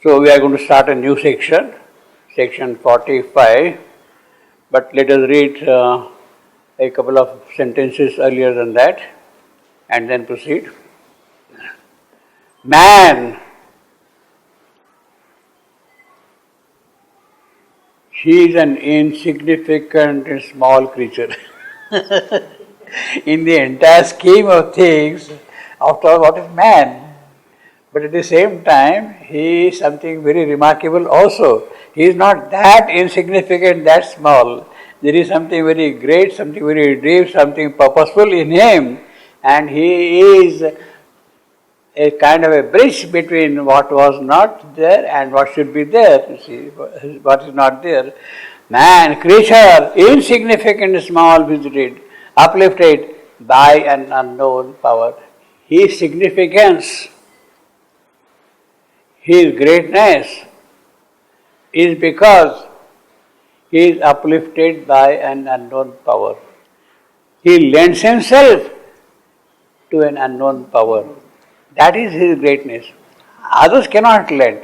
So we are going to start a new section, section 45, but let us read a couple of sentences earlier than that and then proceed. Man, he is an insignificant and small creature. In the entire scheme of things, after all, what is man? But at the same time, he is something very remarkable also. He is not that insignificant, that small. There is something very great, something very deep, something purposeful in him. And he is a kind of a bridge between what was not there and what should be there. You see, what is not there. Man, creature, insignificant, small, visited, uplifted by an unknown power. His significance, his greatness is because he is uplifted by an unknown power. He lends himself to an unknown power. That is his greatness. Others cannot lend.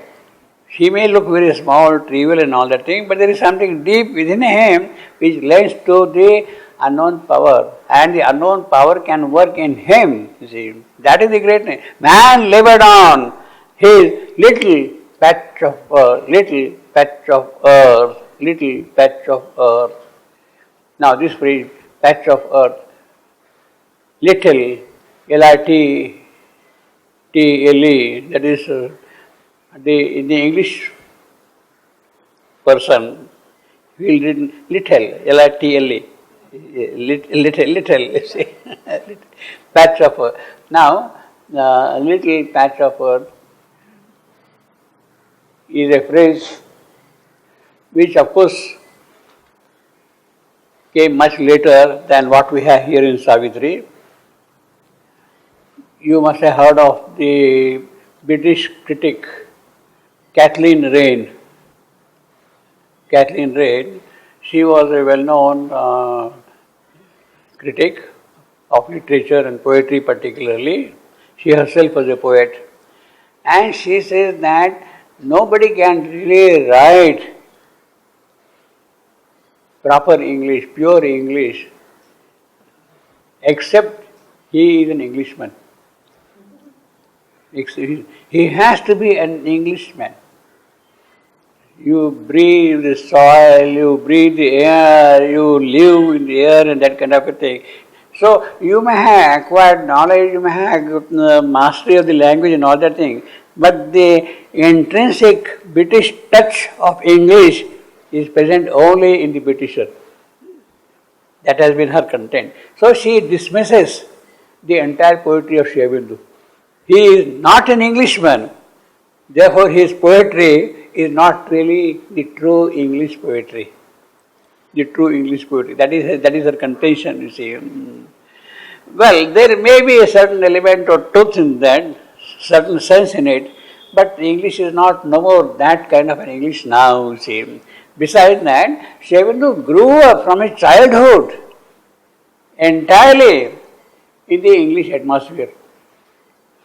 He may look very small, trivial and all that thing, but there is something deep within him which lends to the unknown power. And the unknown power can work in him. You see, that is the greatness. Man labored on his little patch of earth, little patch of earth, little patch of earth. Now this phrase, patch of earth, little, L-I-T-T-L-E, that is in the English person, will read little, L-I-T-L-E, little, see, patch of earth. Now, little patch of earth is a phrase which of course came much later than what we have here in Savitri. You must have heard of the British critic Kathleen Raine. Kathleen Raine, she was a well-known critic of literature and poetry particularly. She herself was a poet. And she says that nobody can really write proper English, pure English, except he is an Englishman. He has to be an Englishman. You breathe the soil, you breathe the air, you live in the air and that kind of a thing. So you may have acquired knowledge, you may have mastery of the language and all that thing, but the intrinsic British touch of English is present only in the Britisher. That has been her content. So she dismisses the entire poetry of Savitri. He is not an Englishman, therefore his poetry is not really the true English poetry. The true English poetry. That is her contention, you see. Well, there may be a certain element of truth in that, certain sense in it, but English is not no more that kind of an English now, you see. Besides that, Savitri grew up from his childhood entirely in the English atmosphere.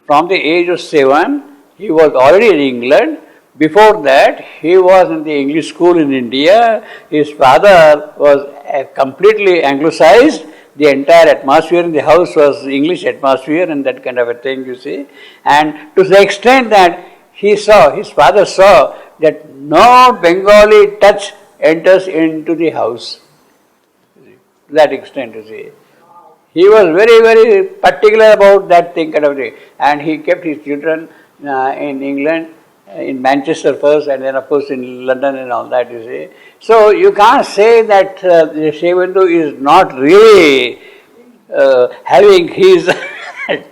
From the age of 7, he was already in England. Before that, he was in the English school in India. His father was completely anglicized. The entire atmosphere in the house was English atmosphere and that kind of a thing, you see. And to the extent that his father saw that no Bengali touch enters into the house. To that extent, you see. He was very, very particular about that thing kind of thing. And he kept his children in England, in Manchester first, and then of course in London and all that, you see. So you can't say that Savitri is not really having his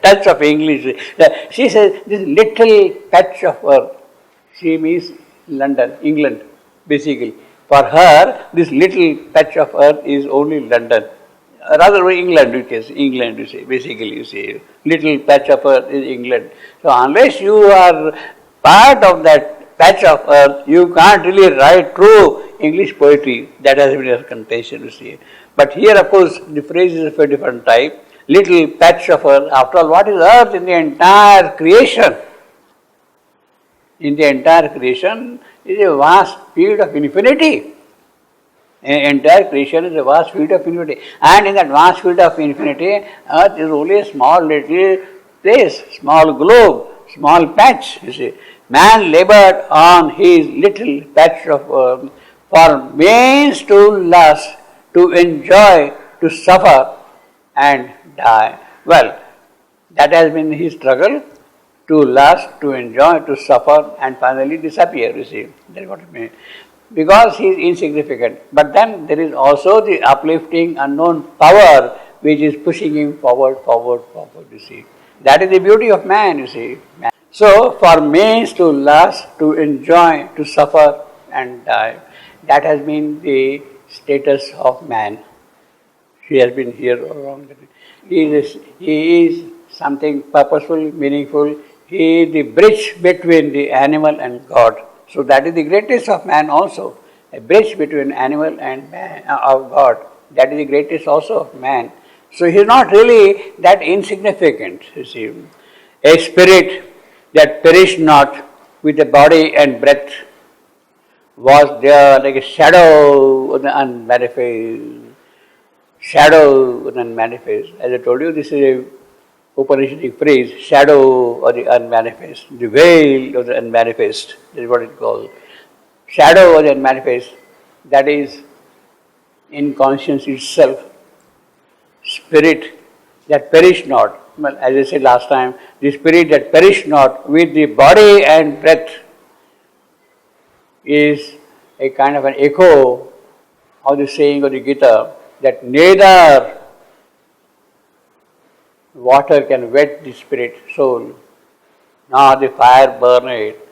touch of English. She says, this little patch of earth, she means London, England, basically. For her, this little patch of earth is only London. Rather England, it is England, you see, basically, you see. Little patch of earth is England. So unless you are part of that patch of earth, you can't really write true English poetry. That has been a contention, you see. But here, of course, the phrase is of a different type. Little patch of earth. After all, what is earth in the entire creation? in the entire creation is a vast field of infinity. Entire creation is a vast field of infinity. And in that vast field of infinity, Earth is only a small little place, small globe, small patch, you see. Man labored on his little patch of earth for means to lust, to enjoy, to suffer and die. Well, that has been his struggle, to lust, to enjoy, to suffer and finally disappear, you see. That is what it means. Because he is insignificant. But then there is also the uplifting unknown power which is pushing him forward, you see. That is the beauty of man, you see. So, for means to lust, to enjoy, to suffer and die, that has been the status of man. He has been here around. He is something purposeful, meaningful. He is the bridge between the animal and God. So that is the greatest of man also. A bridge between animal and man, of God. That is the greatest also of man. So he is not really that insignificant, you see. A spirit that perished not with the body and breath was there like a shadow of the unmanifest. Shadow of the unmanifest. As I told you, this is a Upanishadic phrase, shadow of the unmanifest, the veil of the unmanifest, that is what it calls. Shadow of the unmanifest, that is in conscience itself. Spirit that perished not. Well, as I said last time, the spirit that perished not with the body and breath is a kind of an echo of the saying of the Gita that neither water can wet the spirit soul, nor the fire burn it,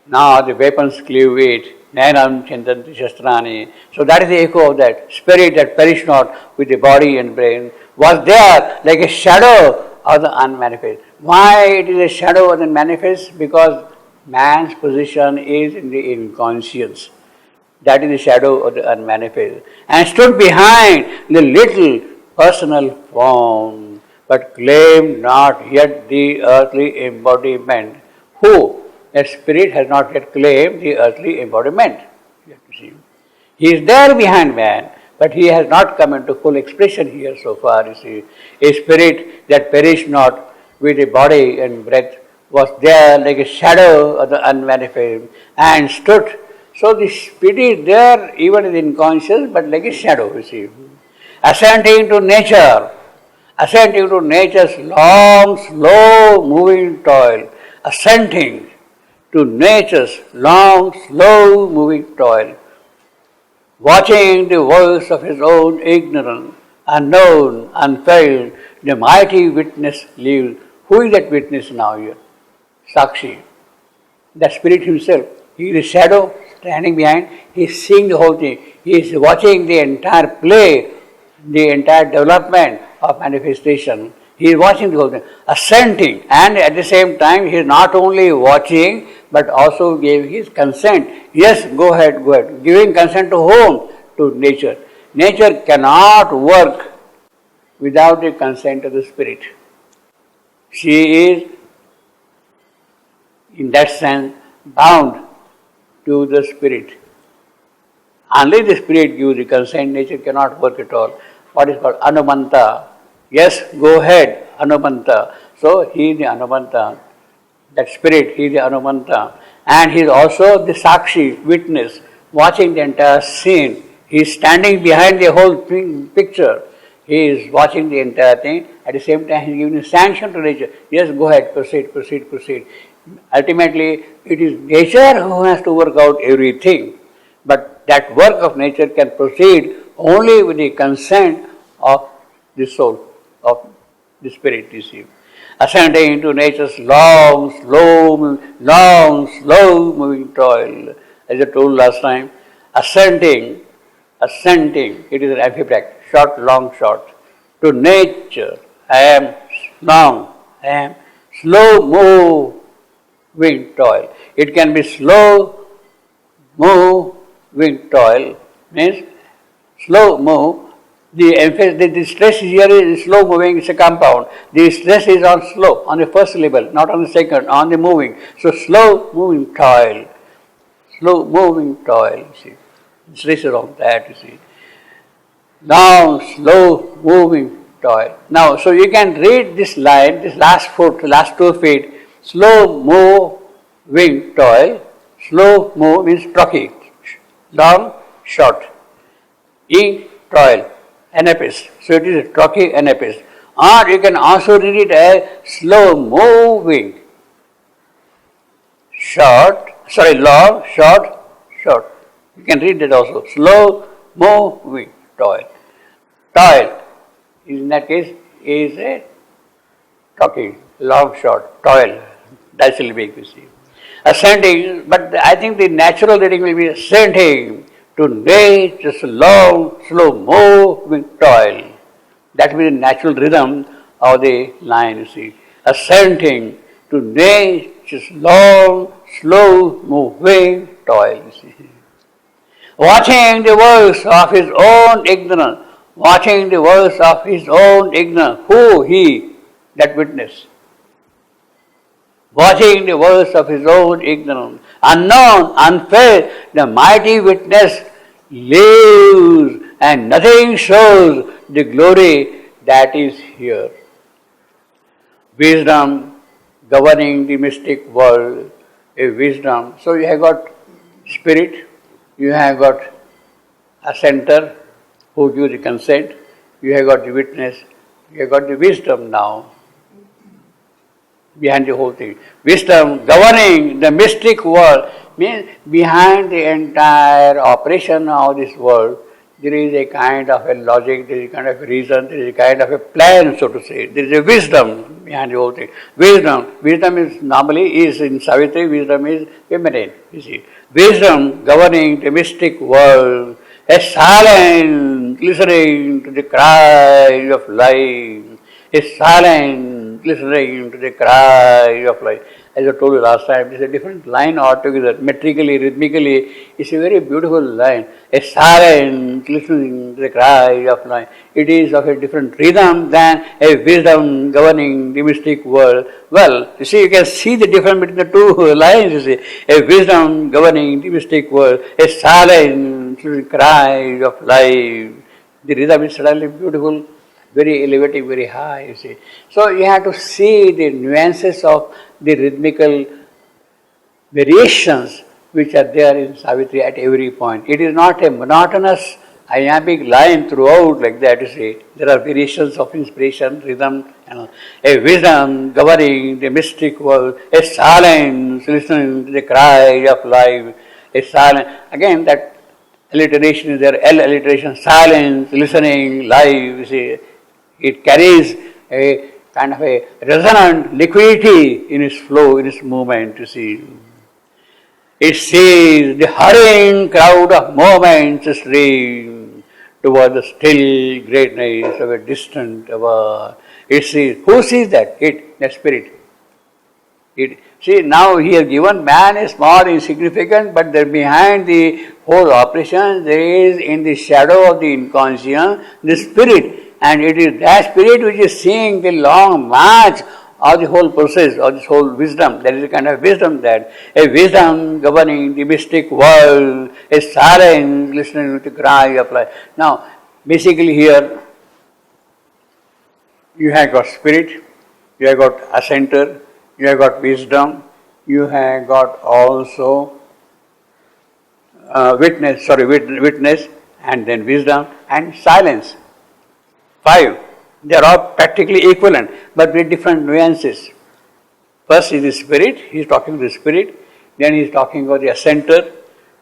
nor the weapons cleave it, nainam chintanti shastrani. So that is the echo of that. Spirit that perished not with the body and brain was there like a shadow of the unmanifest. Why it is a shadow of the manifest? Because man's position is in the inconscience. That is the shadow of the unmanifest. And stood behind the little personal form, but claimed not yet the earthly embodiment. Who? A spirit has not yet claimed the earthly embodiment. You have to see. He is there behind man, but he has not come into full expression here so far, you see. A spirit that perished not with the body and breath was there like a shadow of the unmanifest and stood. So the spirit is there even in conscious, but like a shadow, you see. Ascending to nature's long, slow moving toil, ascending to nature's long, slow moving toil, watching the voice of his own ignorance, unknown, unfelt, the mighty witness lives. Who is that witness now here? Sakshi, the spirit himself. He is a shadow standing behind, he is seeing the whole thing, he is watching the entire play, the entire development of manifestation. He is watching the whole thing, assenting, and at the same time he is not only watching but also giving his consent. Yes, go ahead. Giving consent to whom? To nature. Nature cannot work without the consent of the spirit. She is, in that sense, bound to the spirit. Unless the spirit gives the consent, nature cannot work at all. What is called Anumanta. Yes, go ahead, Anumanta. So he is the Anumanta. That spirit, he is the Anumanta. And he is also the Sakshi, witness, watching the entire scene. He is standing behind the whole picture. He is watching the entire thing. At the same time, he is giving a sanction to nature. Yes, go ahead, proceed. Ultimately, it is nature who has to work out everything. But that work of nature can proceed only with the consent of the soul, of the spirit, you see. Ascending into nature's long, slow moving toil. As I told last time, ascending, it is an amphibrach, short, long, short. To nature, I am slow moving toil. It can be slow moving toil, means slow move, The stress here is slow moving, it's a compound. The stress is on slow, on the first level, not on the second, on the moving. So slow moving toil. Slow moving toil, you see. Stress is on that, you see. Now, slow moving toil. Now, so you can read this line, this last 2 feet. Slow moving toil. Slow move means trochee. Long, short. E, toil. Anapis. So it is a trochee anapis. Or you can also read it as slow moving. Long, short. You can read that also. Slow moving toil. Toil, in that case, is a trochee. Long, short. Toil. Disyllabic, you see. Ascending, but I think the natural reading will be ascending to nature's long, slow moving toil. That will be the natural rhythm of the line, you see. Ascending to nature's long, slow moving toil, you see. Watching the works of his own ignorance. Watching the works of his own ignorance. Who? He, that witness. Watching the works of his own ignorance. Unknown, unfelt, the mighty witness lives and nothing shows the glory that is here. Wisdom governing the mystic world, a wisdom. So you have got spirit, you have got a center who gives the consent, you have got the witness, you have got the wisdom now behind the whole thing. Wisdom governing the mystic world means behind the entire operation of this world, there is a kind of a logic, there is a kind of a reason, there is a kind of a plan, so to say. There is a wisdom behind the whole thing. Wisdom is normally in Savitri, wisdom is feminine, you see. Wisdom governing the mystic world, a silent listening to the cry of life, a silent listening to the cry of life. As I told you last time, it is a different line altogether. Metrically, rhythmically, it's a very beautiful line. A silent listening to the cry of life. It is of a different rhythm than a wisdom governing the mystic world. Well, you see, you can see the difference between the two lines, you see. A wisdom governing the mystic world. A silent listening to the cry of life. The rhythm is suddenly beautiful, very elevating, very high, you see. So you have to see the nuances of the rhythmical variations which are there in Savitri at every point. It is not a monotonous iambic line throughout like that, you see. There are variations of inspiration, rhythm, and all. A wisdom governing the mystic world, a silence listening to the cry of life, a silence. Again, that alliteration is there, L alliteration, silence, listening, life, you see. It carries a kind of a resonant liquidity in its flow, in its movement, you see. It sees the hurrying crowd of moments stream toward the still greatness of a distant hour. It sees, who sees that? It, the spirit. See, now he has given man is small, insignificant, but there behind the whole operation, there is in the shadow of the inconscient, the spirit. And it is that spirit which is seeing the long march of the whole process, of this whole wisdom. That is a kind of wisdom that, a wisdom governing the mystic world, a silence listening to the cry of life. Now, basically here, you have got spirit, you have got a center, you have got wisdom, you have got also witness, and then wisdom and silence. 5. They are all practically equivalent, but with different nuances. First is the spirit, he is talking to the spirit, then he is talking about the assenter,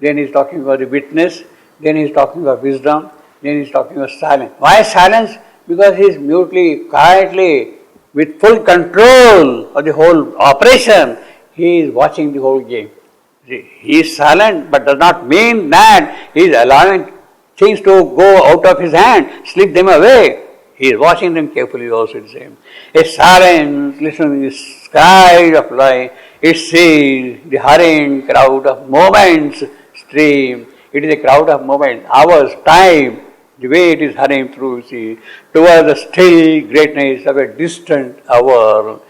then he is talking about the witness, then he is talking about wisdom, then he is talking about silence. Why silence? Because he is mutely, quietly, with full control of the whole operation, he is watching the whole game. He is silent, but does not mean that he is allowing things to go out of his hand, slip them away. He is watching them carefully also the same. A silence, listening to the sky of life, it sees the hurrying crowd of moments stream. It is a crowd of moments, hours, time, the way it is hurrying through, see, towards the still greatness of a distant hour.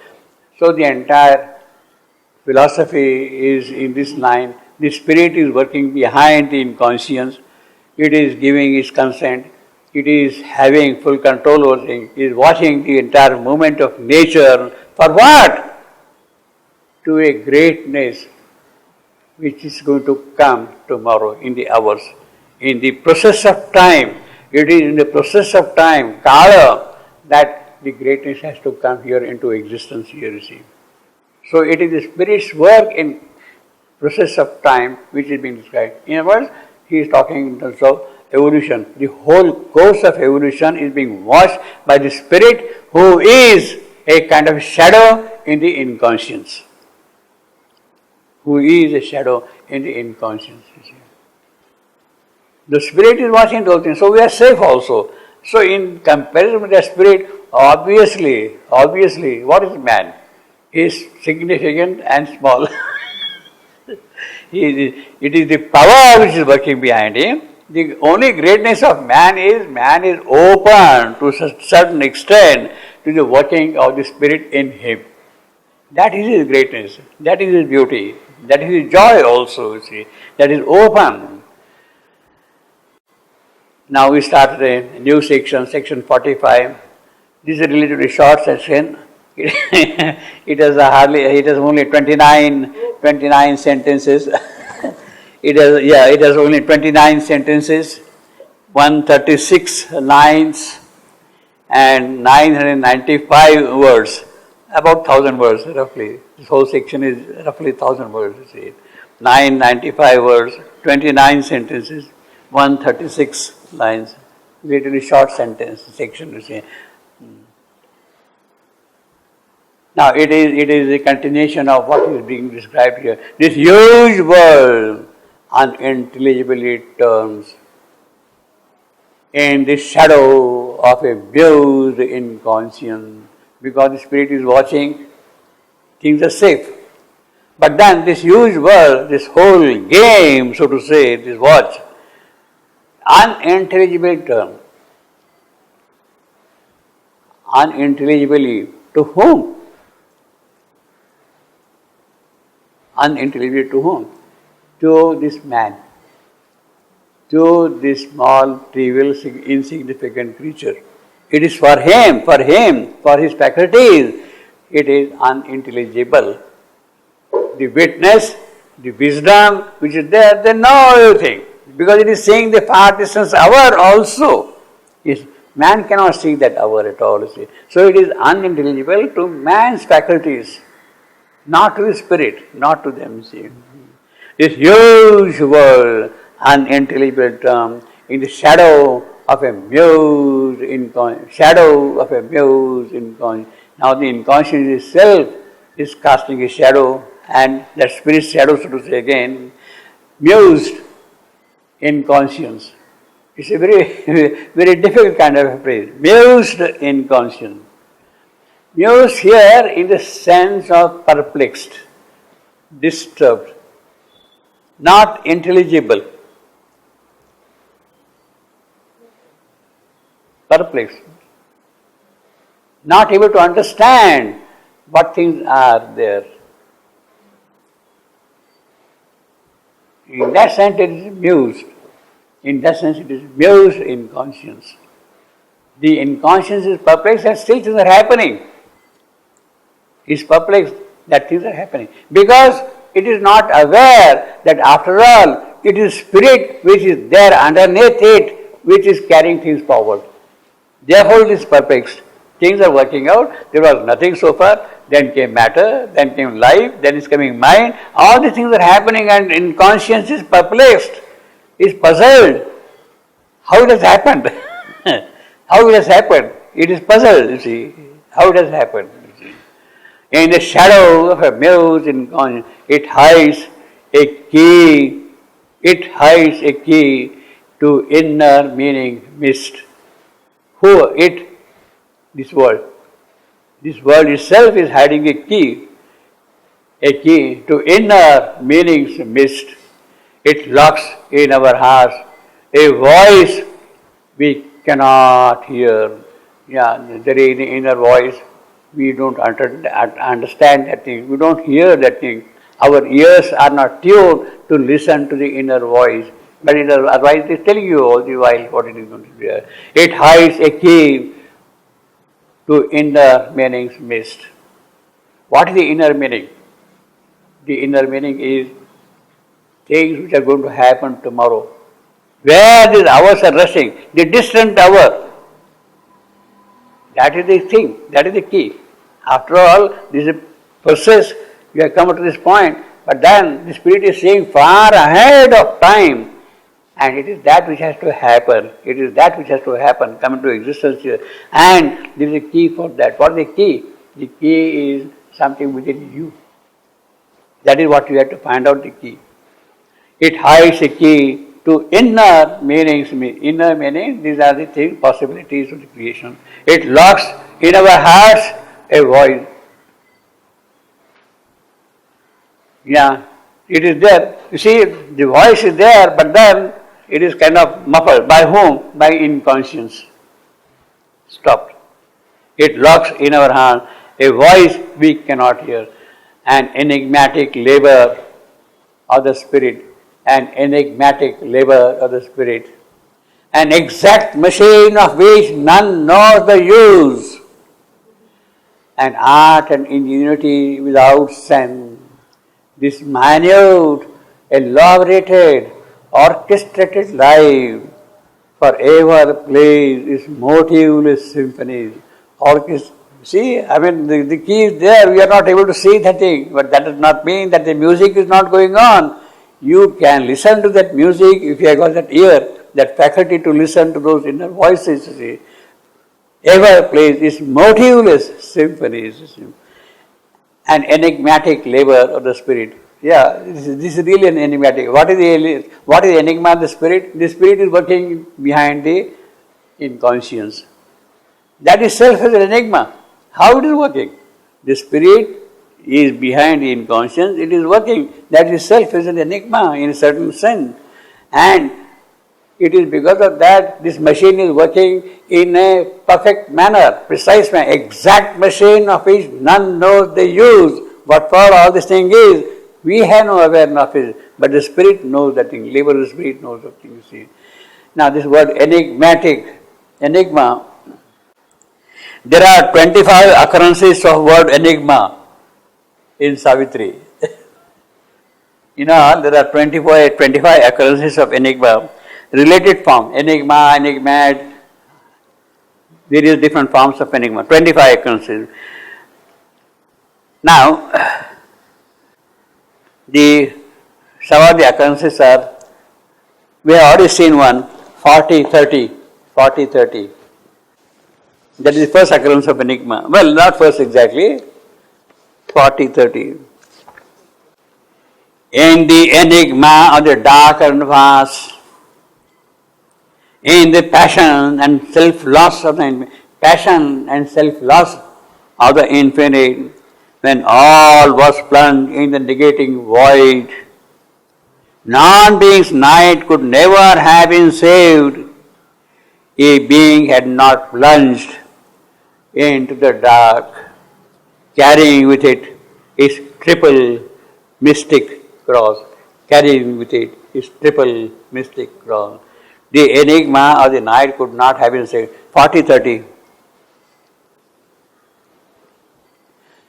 So the entire philosophy is in this line. The spirit is working behind the inconscience. It is giving its consent. It is having full control over things. It is watching the entire movement of nature. For what? To a greatness which is going to come tomorrow in the hours. In the process of time, it is in the process of time, Kala, that the greatness has to come here into existence here, you see. So it is the spirit's work in process of time which is being described. In other words, he is talking in terms of evolution. The whole course of evolution is being watched by the spirit who is a kind of shadow in the inconscience. Who is a shadow in the inconscience. The spirit is watching those things, so we are safe also. So in comparison with the spirit, obviously, what is man? He is significant and small. It is the power which is working behind him. The only greatness of man is open to a certain extent to the working of the spirit in him. That is his greatness. That is his beauty. That is his joy also, you see. That is open. Now we start a new section, section 45. This is a relatively short section. It has only 29 sentences. It has only 29 sentences, 136 lines, and 995 words. About 1,000 words, roughly. This whole section is roughly 1,000 words, you see. 995 words, 29 sentences, 136 lines. Relatively short section, you see. Now, it is a continuation of what is being described here. This huge world, unintelligibly turns in the shadow of a mused inconscience. Because the spirit is watching, things are safe. But then this huge world, this whole game, so to say, this watch, unintelligibly turn. Unintelligibly to whom? Unintelligibly to whom? To this man. To this small, trivial, insignificant creature. It is for him, for his faculties, it is unintelligible. The witness, the wisdom which is there, they know everything. Because it is seeing the far distance hour also. Yes, man cannot see that hour at all. See. So it is unintelligible to man's faculties, not to the spirit, not to them. See. This huge world, unintelligible term, in the shadow of a mused inconscience. Now the inconscience itself is casting a shadow, and that spirit shadow, so to say again, mused inconscience. It's a very, very difficult kind of a phrase. Mused inconscience. Mused here in the sense of perplexed, disturbed, not intelligible. Perplexed, not able to understand what things are there. In that sense, it is mused. In that sense, it is mused inconscience. The inconscience is perplexed and still things are happening. Is perplexed that things are happening. Because it is not aware that after all, it is spirit which is there underneath it, which is carrying things forward. Therefore, it is perplexed. Things are working out. There was nothing so far. Then came matter. Then came life. Then is coming mind. All these things are happening, and inconscience is perplexed. Is puzzled. How it has happened? How it has happened? It is puzzled. You see how it has happened. You see. In the shadow of a mused inconscience, it hides a key. It hides a key to inner meaning missed. Who? It? This world. This world itself is hiding a key to inner meanings missed. It locks in our hearts a voice we cannot hear. Yeah, there is the inner voice. We don't understand that thing. We don't hear that thing. Our ears are not tuned to listen to the inner voice. But otherwise it is telling you all the while what it is going to do. It hides a key to inner meanings missed. What is the inner meaning? The inner meaning is things which are going to happen tomorrow. Where these hours are rushing, the distant hour, that is the thing, that is the key. After all, this is a process, you have come to this point, but then the Spirit is saying far ahead of time, and it is that which has to happen. It is that which has to happen, come into existence here. And there is a key for that. What is the key? The key is something within you. That is what you have to find out the key. It hides a key to inner meanings. Inner meaning, these are the things, possibilities of the creation. It locks in our hearts a voice. Yeah, it is there. You see, the voice is there, but then it is kind of muffled. By whom? By inconscience. Stopped. It locks in our heart a voice we cannot hear. An enigmatic labor of the Spirit. An enigmatic labor of the Spirit. An exact machine of which none knows the use. An art and ingenuity without sense. This minute, elaborated, orchestrated life forever plays its motiveless symphonies. See, I mean, the key is there, we are not able to see that thing, but that does not mean that the music is not going on. You can listen to that music if you have got that ear, that faculty to listen to those inner voices, you see. Ever plays its motiveless symphonies. An enigmatic labor of the Spirit. Yeah, this is really an enigmatic. What is the enigma of the Spirit? The Spirit is working behind the inconscience. That itself is an enigma. How it is working? The Spirit is behind the inconscience, it is working. That itself is an enigma in a certain sense. And it is because of that this machine is working in a perfect manner, precise manner, exact machine of which none knows the use. What for all this thing is, we have no awareness of it, but the Spirit knows that thing, labor of the Spirit knows that thing, you see. Now this word enigmatic, enigma, there are 25 occurrences of word enigma in Savitri. There are 25 occurrences of enigma. Related form, enigma, enigmat, various different forms of enigma, 25 occurrences. Now, some of the occurrences are, we have already seen one, 40-30. That is the first occurrence of enigma. Well, not first exactly, 40-30. In the enigma of the dark and vast, in the passion and self-loss of the infinite, when all was plunged in the negating void, non-being's night could never have been saved if being had not plunged into the dark, carrying with it its triple mystic cross, The enigma of the night could not have been saved. 40-30.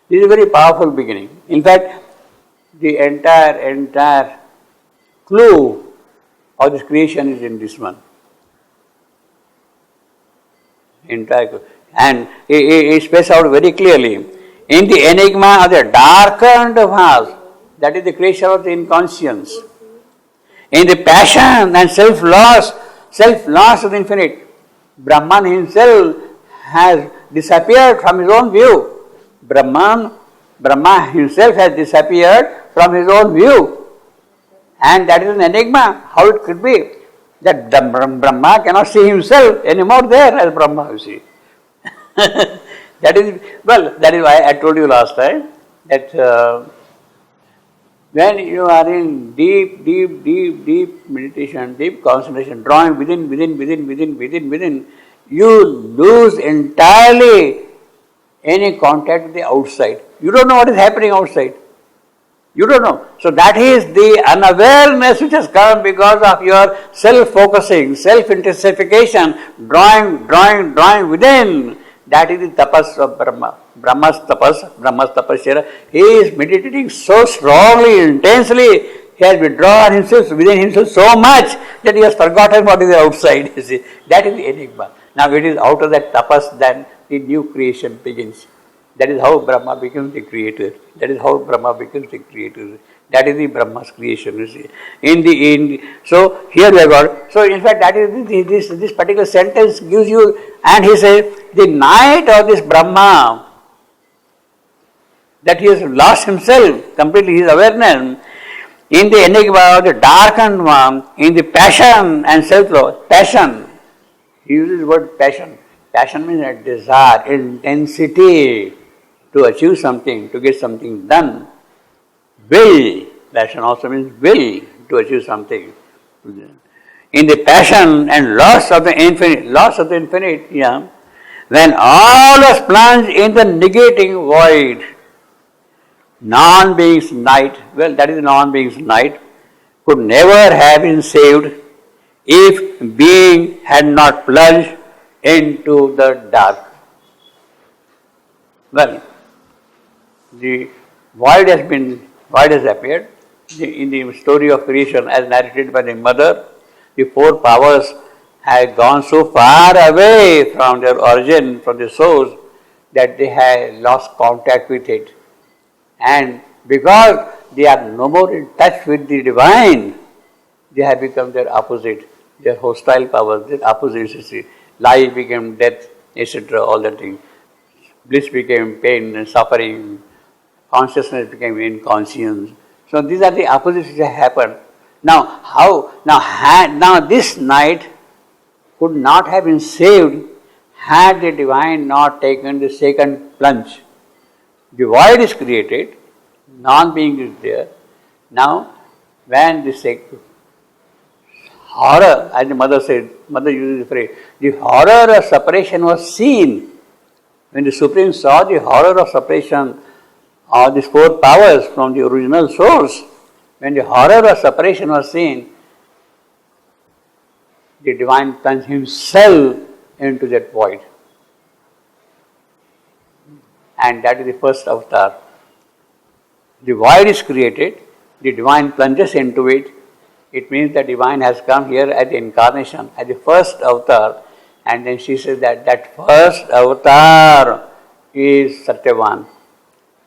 This is a very powerful beginning. In fact, the entire clue of this creation is in this one. And it spells out very clearly. In the enigma of the darkened vast, that is the creation of the inconscience. In the passion and self-loss of the infinite, Brahman himself has disappeared from his own view. Brahma himself has disappeared from his own view. And that is an enigma, how it could be. That Brahma cannot see himself anymore there as Brahma, you see. That is why I told you last time that When you are in deep meditation, deep concentration, drawing within, you lose entirely any contact with the outside. You don't know what is happening outside. You don't know. So that is the unawareness which has come because of your self-focusing, self-intensification, drawing within. That is the tapas of Brahma. Brahma's tapasya. He is meditating so strongly, intensely. He has withdrawn himself within himself so much that he has forgotten what is outside. You see, that is the enigma. Now it is out of that tapas that the new creation begins. That is how Brahma becomes the creator. That is how Brahma becomes the creator. That is the Brahma's creation, you see. So here we have got. So in fact, that is this particular sentence gives you, and he says, the night of this Brahma, that he has lost himself completely, his awareness, in the enigma of the darkened one, in the passion and self-love. Passion. He uses the word passion. Passion means a desire, intensity to achieve something, to get something done. Will, passion also means will to achieve something. In the passion and loss of the infinite, yeah, when all was plunged in the negating void, non-being's night, well, that is non-being's night, could never have been saved if being had not plunged into the dark. Well, the void has appeared. In the story of creation as narrated by the mother, the four powers had gone so far away from their origin, from the source, that they had lost contact with it. And because they are no more in touch with the divine, they have become their opposite, their hostile powers, their opposites, you see. Life became death, etc., all that thing. Bliss became pain and suffering. Consciousness became inconscience. So these are the opposites which have happened. Now how? Now this night could not have been saved had the divine not taken the second plunge. The void is created, non-being is there. Now when the horror, as the mother said, mother uses the phrase, the horror of separation was seen. When the Supreme saw the horror of separation of these four powers from the original source, when the horror of separation was seen, the divine plunged himself into that void. And that is the first avatar. The void is created, the divine plunges into it. It means the divine has come here as the incarnation, as the first avatar. And then she says that first avatar is Satyavan.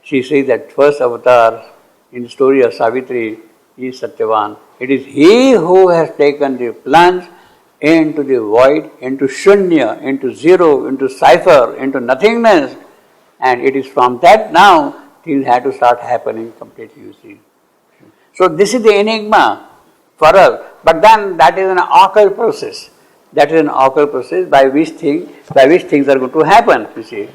She says that first avatar in the story of Savitri is Satyavan. It is he who has taken the plunge into the void, into shunya, into zero, into cipher, into nothingness. And it is from that now things have to start happening completely, you see. So this is the enigma for us. But then that is an occult process. That is an occult process by which things are going to happen, you see.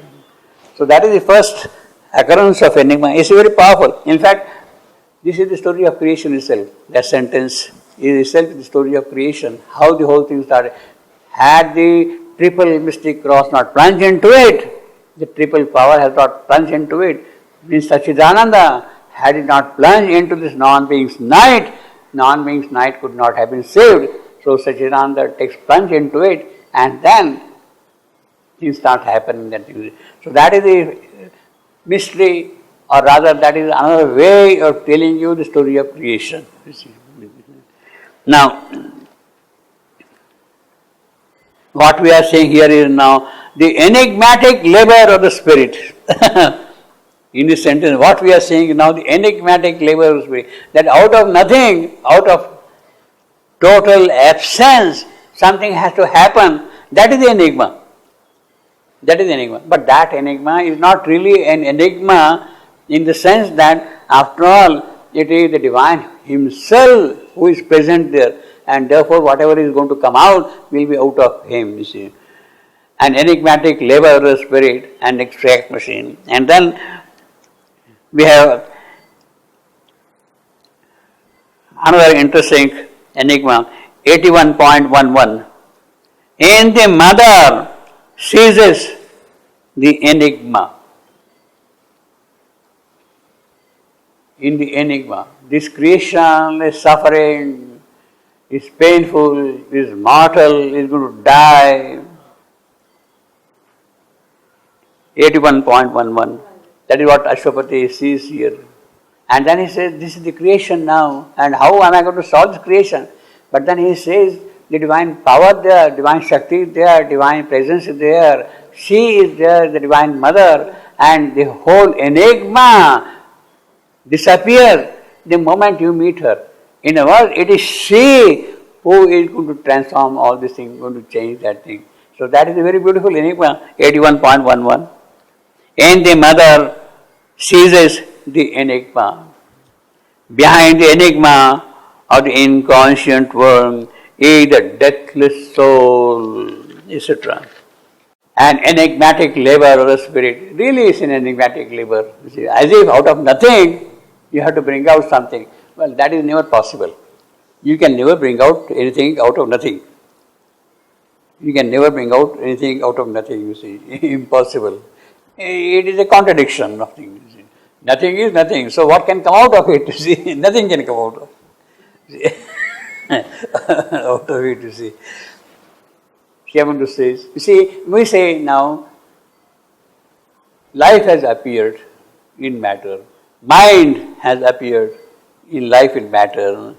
So that is the first occurrence of enigma. It's very powerful. In fact, this is the story of creation itself. That sentence is itself the story of creation. How the whole thing started. Had the triple mystic cross not plunged into it, the triple power has not plunged into it. Means Sachidananda, had it not plunged into this non-being's night could not have been saved. So Sachidananda takes plunge into it, and then things start happening. So that is the mystery, or rather that is another way of telling you the story of creation. Now, what we are saying here is now the enigmatic labor of the spirit. In this sentence, what we are saying is now the enigmatic labor of the spirit. That out of nothing, out of total absence, something has to happen. That is the enigma. That is the enigma. But that enigma is not really an enigma in the sense that, after all, it is the divine himself who is present there, and therefore whatever is going to come out will be out of him, you see. An enigmatic labor of the spirit and extract machine. And then we have Another interesting enigma, 81.11. In the mother ceases the enigma. In the enigma, this creation is suffering, is painful, is mortal, is going to die. 81.11. That is what Ashwapati sees here. And then he says, this is the creation now, and how am I going to solve this creation? But then he says, the divine power there, divine Shakti is there, divine presence is there, she is there, the divine mother, and the whole enigma disappears the moment you meet her. In a word, it is she who is going to transform all these things, going to change that thing. So that is a very beautiful enigma, 81.11. In the mother ceases the enigma. Behind the enigma of the inconscient world is the deathless soul, etc. An enigmatic labor of the spirit really is an enigmatic labor. As if out of nothing you have to bring out something. Well, that is never possible. You can never bring out anything out of nothing. You can never bring out anything out of nothing, you see. Impossible. It is a contradiction of things. Nothing is nothing. So what can come out of it? You see, nothing can come out of it. Out of it, you see. Shyamandu says, you see, we say now, life has appeared in matter. Mind has appeared in life in matter.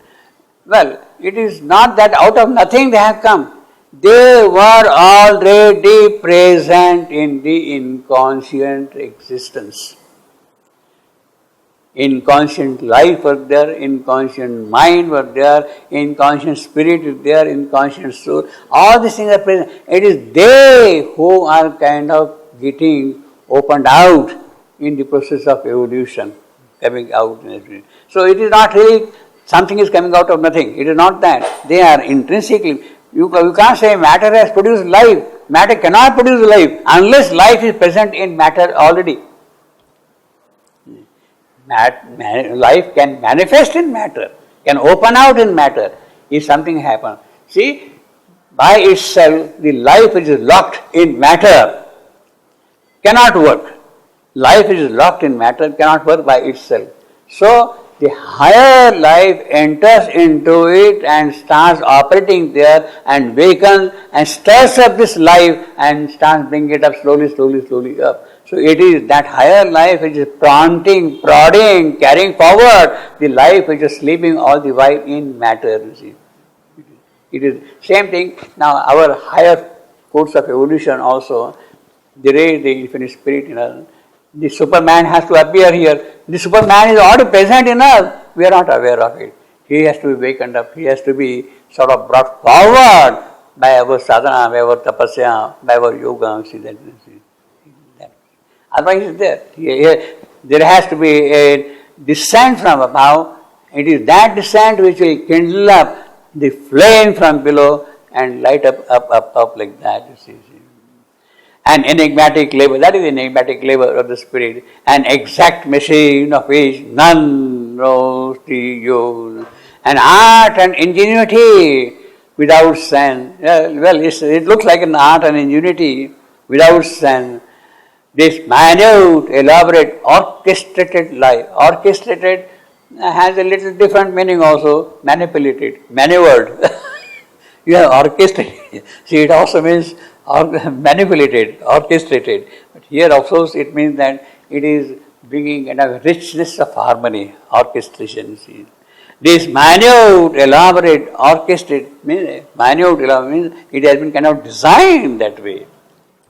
Well, it is not that out of nothing they have come. They were already present in the inconscient existence. Inconscient life was there, inconscient mind was there, inconscient spirit is there, inconscient soul. All these things are present. It is they who are kind of getting opened out in the process of evolution, coming out. So it is not really something is coming out of nothing. It is not that. They are intrinsically. You can't say matter has produced life. Matter cannot produce life unless life is present in matter already. Life can manifest in matter, can open out in matter if something happens. See, by itself, the life which is locked in matter cannot work. Life which is locked in matter cannot work by itself. So, the higher life enters into it and starts operating there and wakens and stirs up this life and starts bringing it up slowly up. So it is that higher life which is prodding, carrying forward the life which is sleeping all the while in matter. You see, it is same thing. Now our higher course of evolution also, the infinite spirit, the Superman has to appear here. The Superman is already present in us. We are not aware of it. He has to be wakened up. He has to be sort of brought forward by our sadhana, by our tapasya, by our yoga. See that. Otherwise, it's there. There has to be a descent from above. It is that descent which will kindle up the flame from below and light up like that. You see. An enigmatic labor, that is the enigmatic labor of the spirit, an exact machine of which none knows the use, an art and ingenuity without sense. Well, it looks like an art and ingenuity without sense. This minute, elaborate, orchestrated life. Orchestrated has a little different meaning also. Manipulated, maneuvered. You have orchestrated. See, it also means manipulated, orchestrated. But here, of course, it means that it is bringing a richness of harmony, orchestration. See. This minute, elaborate, orchestrated means it has been kind of designed that way.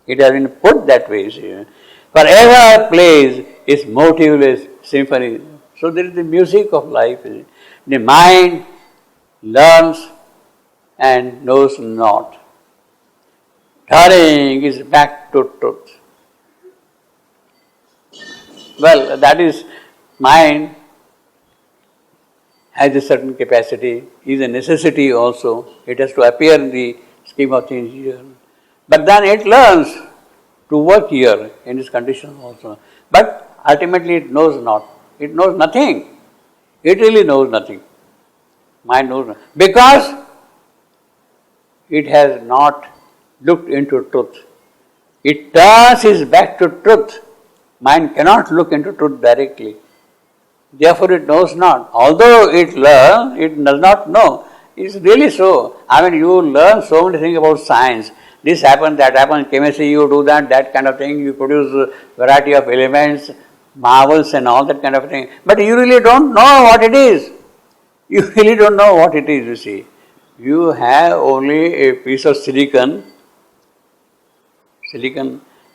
It has been put that way. See. Forever plays its motiveless symphony. So there is the music of life. The mind learns and knows not. Turning is back to truth. Well, that is, mind has a certain capacity, is a necessity also. It has to appear in the scheme of things here. But then it learns to work here in this condition also. But ultimately it knows not. It knows nothing. It really knows nothing. Mind knows not. Because it has not looked into truth. It turns its back to truth. Mind cannot look into truth directly. Therefore it knows not. Although it learns, it does not know. It's really so. I mean, you learn so many things about science. This happens, that happens, chemistry, you do that kind of thing. You produce variety of elements, marvels and all that kind of thing. But you really don't know what it is. You really don't know what it is, you see. You have only a piece of silicon,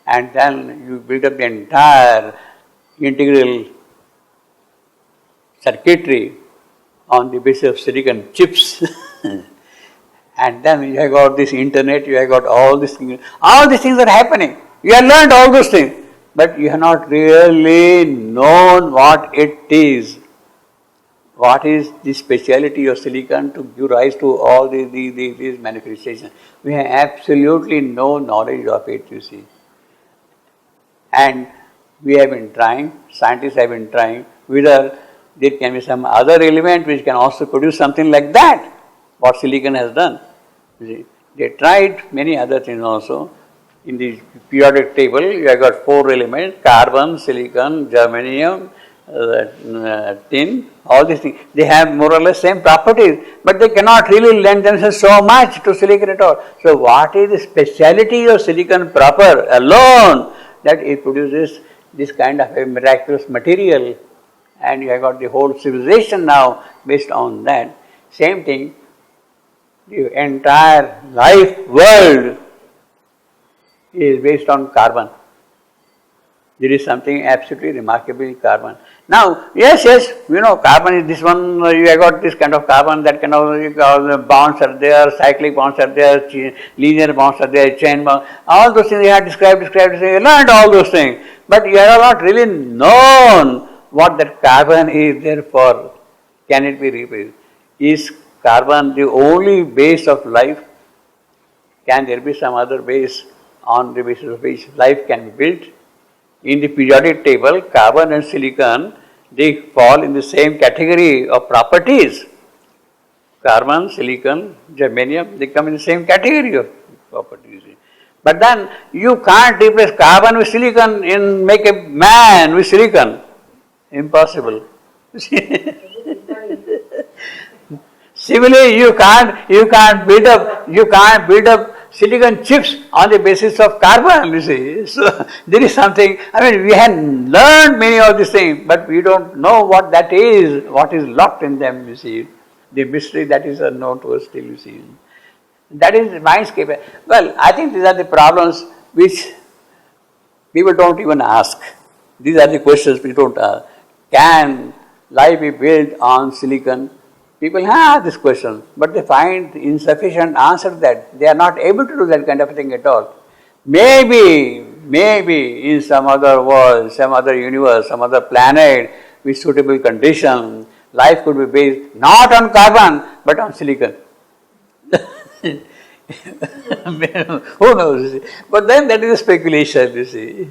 and then you build up the entire integral circuitry on the basis of silicon chips. And then you have got this internet, you have got all these things. All these things are happening. You have learned all those things, but you have not really known what it is. What is the speciality of silicon to give rise to all these manifestations? We have absolutely no knowledge of it, you see. And we have been trying, scientists have been trying, whether there can be some other element which can also produce something like that, what silicon has done. You see. They tried many other things also. In the periodic table, you have got 4 elements: carbon, silicon, germanium, tin, all these things. They have more or less same properties, but they cannot really lend themselves so much to silicon at all. So what is the speciality of silicon proper alone, that it produces this kind of a miraculous material, and you have got the whole civilization now based on that. Same thing, the entire life world is based on carbon. There is something absolutely remarkable in carbon. Now, yes, carbon is this one, you have got this kind of carbon, that kind of bonds are there, cyclic bonds are there, linear bonds are there, chain bonds, all those things you have described, you learned all those things, but you have not really known what that carbon is there for. Can it be replaced? Is carbon the only base of life? Can there be some other base on the basis of which life can be built? In the periodic table, carbon and silicon, they fall in the same category of properties. Carbon, silicon, germanium, they come in the same category of properties. But then you can't replace carbon with silicon and make a man with silicon. Impossible. Similarly, you can't build up silicon chips on the basis of carbon, you see. So there is something, we have learned many of these things, but we don't know what that is, what is locked in them, you see. The mystery that is unknown to us still, you see. That is mindscape. Well, I think these are the problems which people don't even ask. These are the questions we don't ask. Can life be built on silicon? People have this question, but they find insufficient answer that they are not able to do that kind of thing at all. Maybe in some other world, some other universe, some other planet with suitable conditions, life could be based not on carbon but on silicon. Who knows? But then that is a speculation, you see.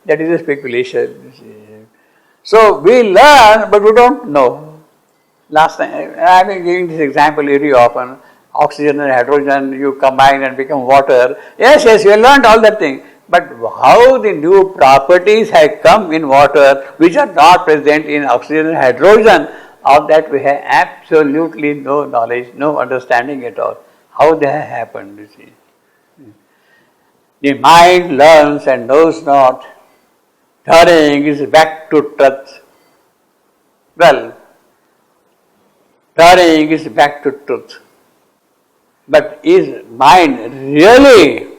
That is a speculation, you see. So we learn, but we don't know. Last time, I have been giving this example very often. Oxygen and hydrogen, you combine and become water. Yes, you learned all that thing. But how the new properties have come in water, which are not present in oxygen and hydrogen, of that we have absolutely no knowledge, no understanding at all. How they have happened, you see. The mind learns and knows not, turning its back to truth. Well, turning its back to truth. But is mind really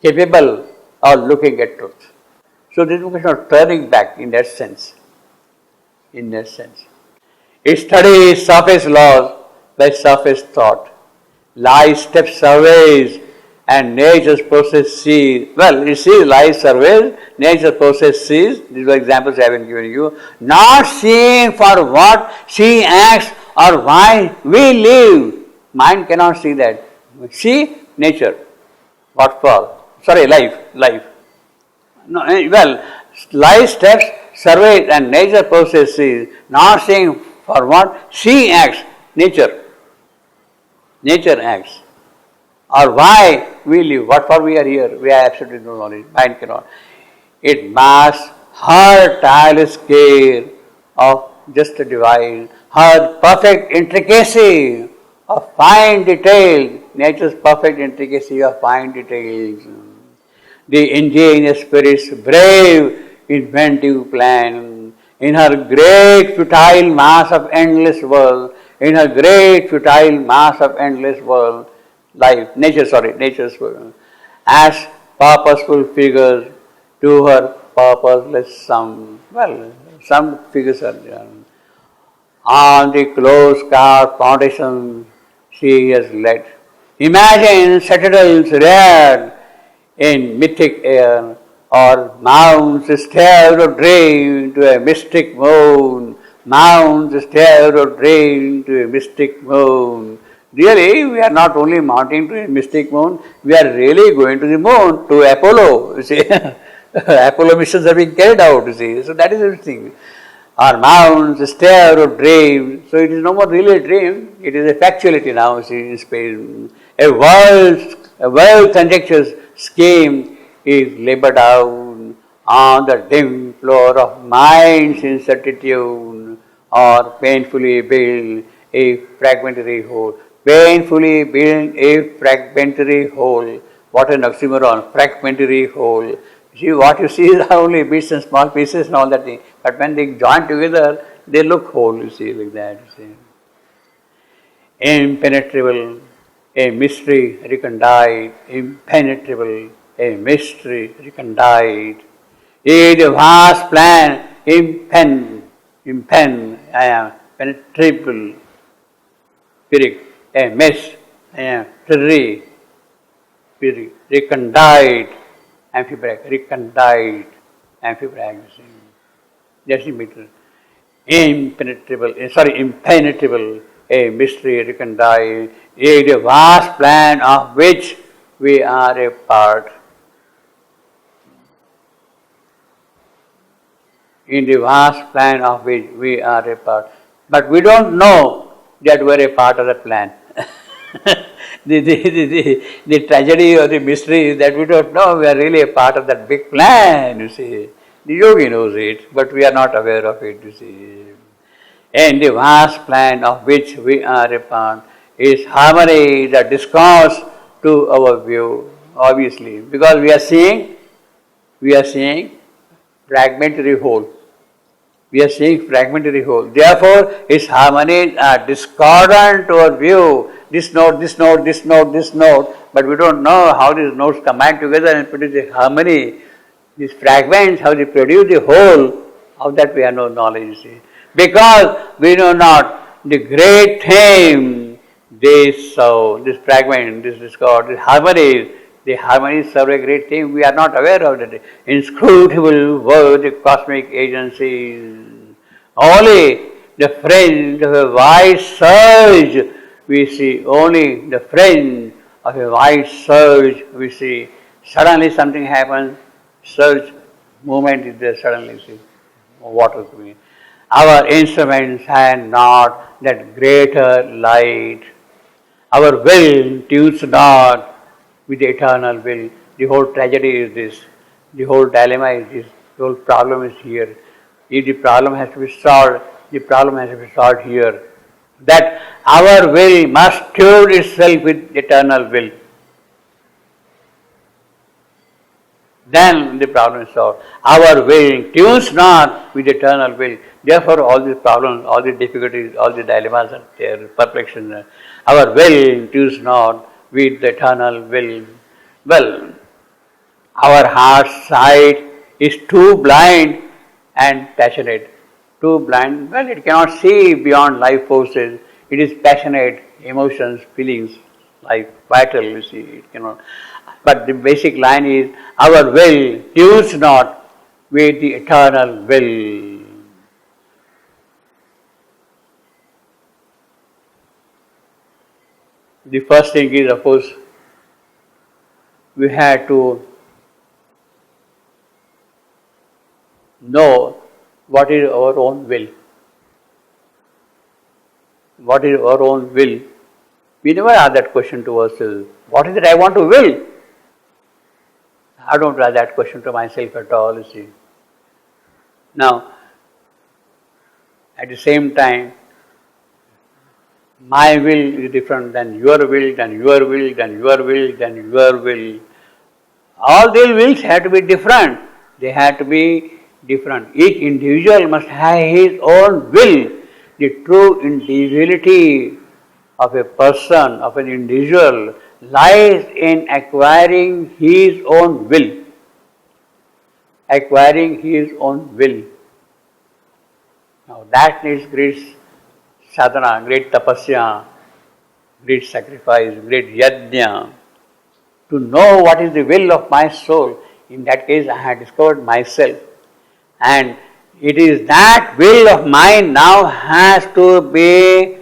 capable of looking at truth? So this is a question of turning back in that sense. It studies surface laws by surface thought, lies steps surveys, and nature's process sees. Well, it sees, lies surveys, nature's process sees. These are examples I have been giving you. Not seeing for what she acts or why we live. Mind cannot see that. See nature. What for? Sorry, life. No, well, life steps surveys and nature process sees. Not seeing for what she acts. Nature. Nature acts. Or why we live, what for we are here, we have absolutely no knowledge. Mind cannot. It masks her tireless care of just the divine, her perfect intricacy of fine detail, nature's perfect intricacy of fine details. The ingenious spirit's brave, inventive plan, in her great futile mass of endless world, in her great futile mass of endless world, nature's world, as purposeful figures to her purposeless sum. Well, some figures are there. On the close carved foundation she has led. Imagine citadels reared in mythic air, or mounts stared or drained to a mystic moon, mounts stared or drained to a mystic moon. Really, we are not only mounting to a mystic moon, we are really going to the moon, to Apollo, you see. Apollo missions are being carried out, you see. So that is everything. Our mounts, stare or dream. So it is no more really a dream, it is a factuality now, you see, in space. A world conjecture's scheme is labored out on the dim floor of mind's incertitude, or painfully build a fragmentary whole. Painfully build a fragmentary whole. What an oxymoron, fragmentary whole. See, what you see is only bits and small pieces and all that thing. But when they join together, they look whole, you see, like that. You see. Impenetrable, a mystery recondite, impenetrable, a mystery recondite. A vast plan, I am penetrable, spirit, a mess, I am spirit, recondite, amphibrach, recondite, amphibrach. That's the meter. Impenetrable, a mystery recondite, a vast plan of which we are a part. In the vast plan of which we are a part. But we don't know that we are a part of that plan. The tragedy or the mystery is that we don't know we are really a part of that big plan, you see. The yogi knows it, but we are not aware of it, you see. And the vast plan of which we are a part is harmony, the discourse to our view, obviously, because we are seeing fragmentary whole. We are seeing fragmentary whole. Therefore, its harmonies are discordant to our view. This note, this note, this note, this note, but we don't know how these notes combine together and produce a harmony. These fragments, how they produce the whole, of that we have no knowledge, you see. Because we know not the great theme, this fragment, this discord, this harmony, the harmonies serve a great theme. We are not aware of that inscrutable word, the cosmic agencies. Only the fringe of a wide surge we see. Only the fringe of a wide surge we see. Suddenly something happens, surge, movement is there suddenly. See, water coming. Our instruments have not that greater light. Our will tunes not with the eternal will. The whole tragedy is this. The whole dilemma is this. The whole problem is here. If the problem has to be solved, the problem has to be solved here. That our will must tune itself with eternal will. Then the problem is solved. Our will tunes not with eternal will. Therefore, all these problems, all the difficulties, all the dilemmas are there, perplexity. Our will tunes not with the eternal will. Well, our heart's sight is too blind and passionate. Too blind, well, it cannot see beyond life forces. It is passionate, emotions, feelings, life, vital, you see, it cannot. But the basic line is, our will tunes not with the eternal will. The first thing is, of course, we have to know what is our own will. What is our own will? We never ask that question to ourselves. What is it I want to will? I don't ask that question to myself at all, you see. Now, at the same time, my will is different than your will, than your will, than your will, than your will. All these wills have to be different. They have to be different. Each individual must have his own will. The true individuality of a person, of an individual, lies in acquiring his own will. Acquiring his own will. Now that needs great sadhana, great tapasya, great sacrifice, great yajna. To know what is the will of my soul, in that case I have discovered myself. And it is that will of mine now has to be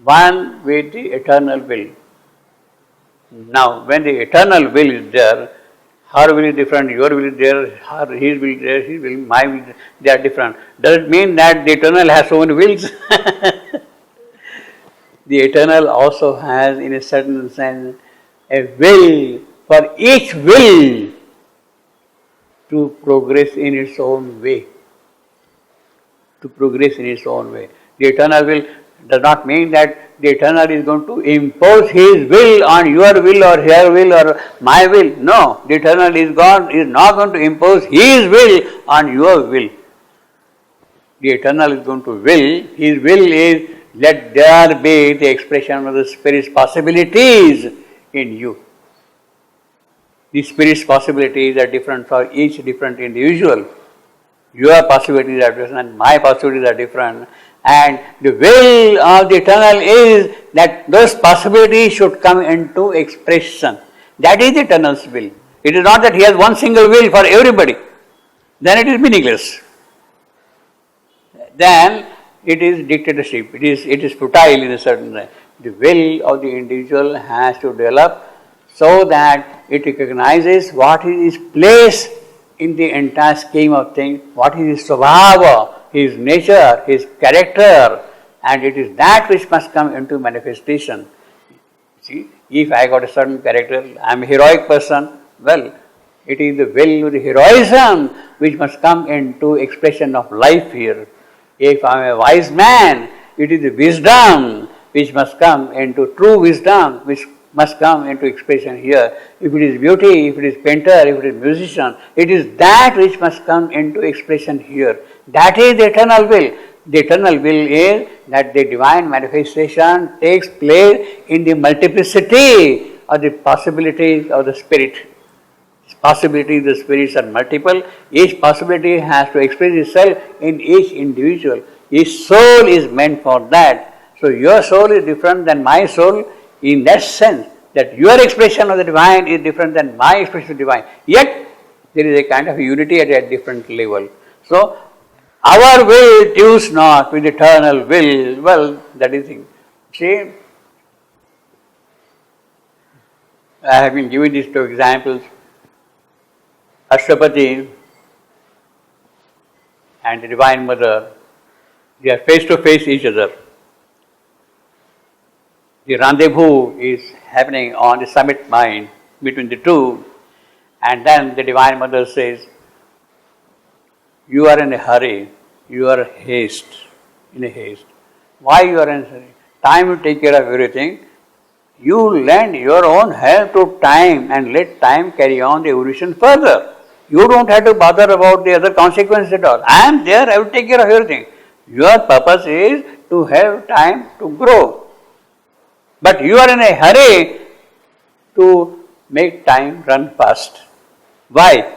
one with the eternal will. Now, when the eternal will is there, her will is different, your will is there, his will is there, his will, my will, they are different. Does it mean that the eternal has so many wills? The eternal also has, in a certain sense, a will for each will to progress in its own way. To progress in its own way. The eternal will does not mean that the eternal is going to impose his will on your will or her will or my will. No, the eternal is not going to impose his will on your will. The eternal is going to will. His will is let there be the expression of the Spirit's possibilities in you. The Spirit's possibilities are different for each different individual. Your possibilities are different, my possibilities are different. And the will of the eternal is that those possibilities should come into expression. That is the eternal's will. It is not that he has one single will for everybody. Then it is meaningless. Then it is dictatorship. It is futile in a certain way. The will of the individual has to develop so that it recognizes what is his place in the entire scheme of things, what is his svabhava, his nature, his character, and it is that which must come into manifestation. See, if I got a certain character, I am a heroic person, well, it is the will of the heroism which must come into expression of life here. If I am a wise man, it is the wisdom which must come into true wisdom, which must come into expression here. If it is beauty, if it is painter, if it is musician, it is that which must come into expression here. That is the eternal will. The eternal will is that the divine manifestation takes place in the multiplicity of the possibilities of the Spirit. Possibilities of the Spirits are multiple. Each possibility has to express itself in each individual. Each soul is meant for that. So your soul is different than my soul in that sense, that your expression of the divine is different than my expression of the divine. Yet, there is a kind of unity at a different level. So, our will dues not with eternal will. Well, that is the thing. See, I have been giving these two examples. Ashwapati and the Divine Mother, they are face to face each other. The rendezvous is happening on the summit mind between the two, and then the Divine Mother says, you are in a hurry, you are in a haste. Why you are in a hurry? Time will take care of everything. You lend your own help to time and let time carry on the evolution further. You don't have to bother about the other consequences at all. I am there, I will take care of everything. Your purpose is to have time to grow. But you are in a hurry to make time run fast. Why?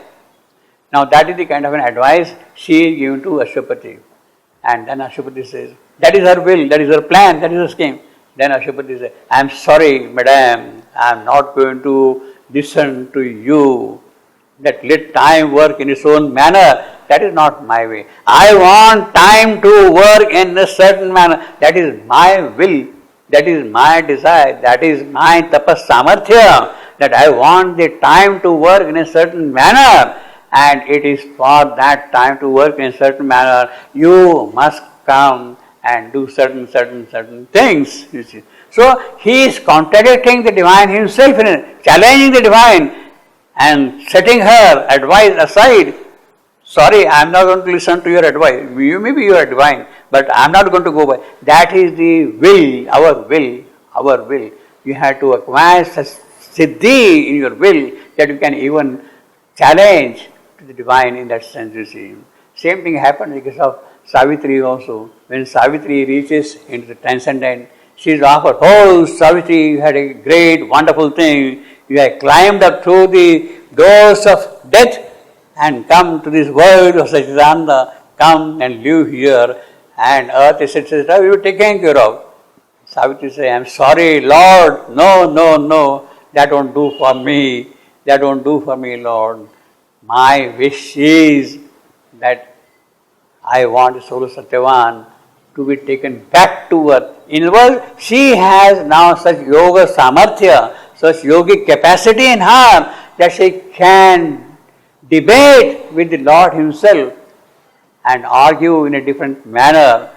Now that is the kind of an advice she is given to Ashwapati. And then Ashwapati says, that is her will, that is her plan, that is her scheme. Then Ashwapati says, I am sorry, madam, I am not going to listen to you. That let time work in its own manner. That is not my way. I want time to work in a certain manner. That is my will. That is my desire. That is my tapas samarthya. That I want the time to work in a certain manner. And it is for that time to work in a certain manner, you must come and do certain things, you see. So he is contradicting the divine himself, challenging the divine and setting her advice aside. Sorry, I am not going to listen to your advice. Maybe you are divine, but I am not going to go by. That is the will, our will, our will. You have to acquire such siddhi in your will that you can even challenge to the divine in that sense, you see. Same thing happened in the case of Savitri also. When Savitri reaches into the transcendent, she is offered, oh Savitri, you had a great, wonderful thing. You have climbed up through the doors of death and come to this world of Satchidananda, come and live here, and earth, etc., you are taken care of. Savitri says, I am sorry, Lord, no, that won't do for me, Lord. My wish is that I want Solo Satyavan to be taken back to earth. In other words, she has now such yoga samarthya, such yogic capacity in her that she can debate with the Lord himself and argue in a different manner.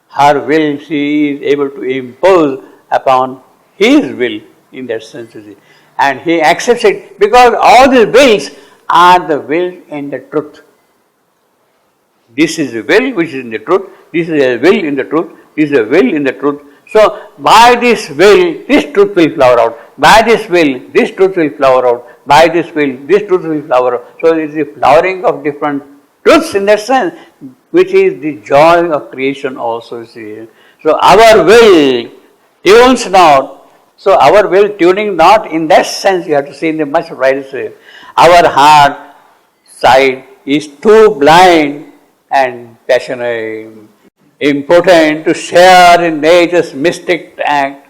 Her will she is able to impose upon his will in that sense. And he accepts it because all these wills are the will in the truth. This is the will which is in the truth. This is a will in the truth. This is a will in the truth. So, by this will, this truth will flower out. By this will, this truth will flower out. By this will, this truth will flower out. So, it is the flowering of different truths in that sense, which is the joy of creation also. See. So, our will tunes not. So, our will tuning not in that sense, you have to see in the much brighter way. Our heart side is too blind and passionate, impotent to share in nature's mystic act,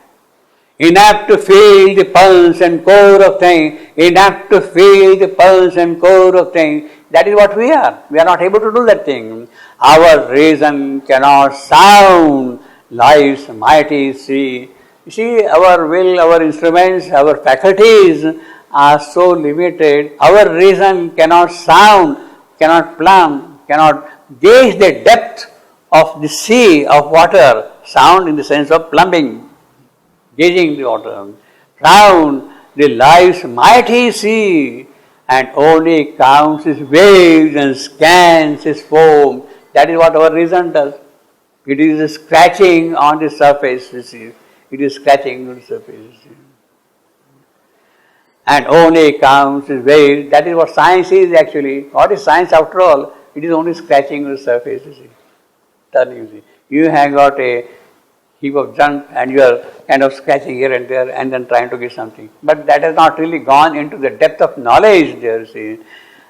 inapt to feel the pulse and core of things, inapt to feel the pulse and core of things. That is what we are. We are not able to do that thing. Our reason cannot sound life's mighty sea. You see, our will, our instruments, our faculties are so limited. Our reason cannot sound, cannot plumb, cannot gauge the depth of the sea of water. Sound in the sense of plumbing, gauging the water. Sound the life's mighty sea, and only counts its waves and scans its foam. That is what our reason does. It is scratching on the surface, you see. It is scratching on the surface, you see. And only counts its waves. That is what science is actually. What is science after all? It is only scratching on the surface, you see. Turning, you see. You have got a heap of junk and you are kind of scratching here and there and then trying to get something. But that has not really gone into the depth of knowledge there, you see.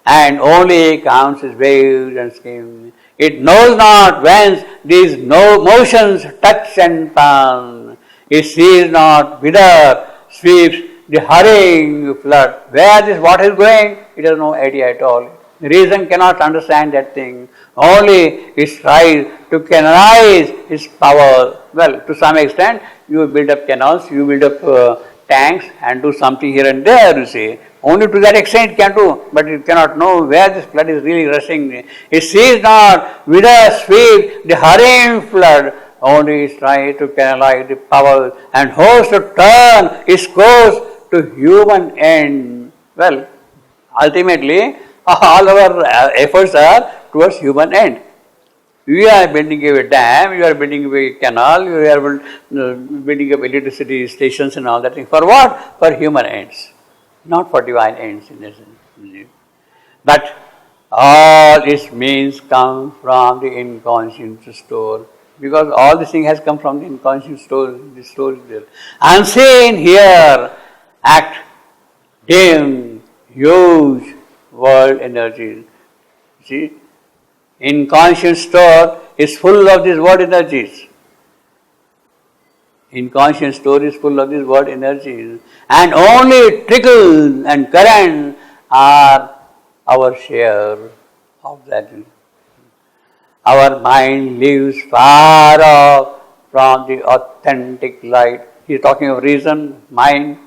And only counts its waves and schemes. It knows not whence these motions touch and pass. It sees not whither sweeps the hurrying flood. Where this water is going, it has no idea at all. Reason cannot understand that thing. Only it tries to canalize its power. Well, to some extent, you build up canals, you build up tanks and do something here and there, you see. Only to that extent it can do, but it cannot know where this flood is really rushing. It sees not whither sweep the hurrying flood. Only it tries to canalize the power and hopes to turn its course to human end. Well, ultimately, all our efforts are towards human end. You are building a dam, you are building a canal, you are building up electricity stations and all that thing. For what? For human ends, not for divine ends in essence. But all its means come from the inconscient store. Because all this thing has come from the inconscient store, the store is there. Unseen here, act dim, huge world energies. See? Inconscient store is full of these word energies. Inconscient store is full of these word energies. And only trickles and currents are our share of that. Our mind lives far off from the authentic light. He is talking of reason, mind.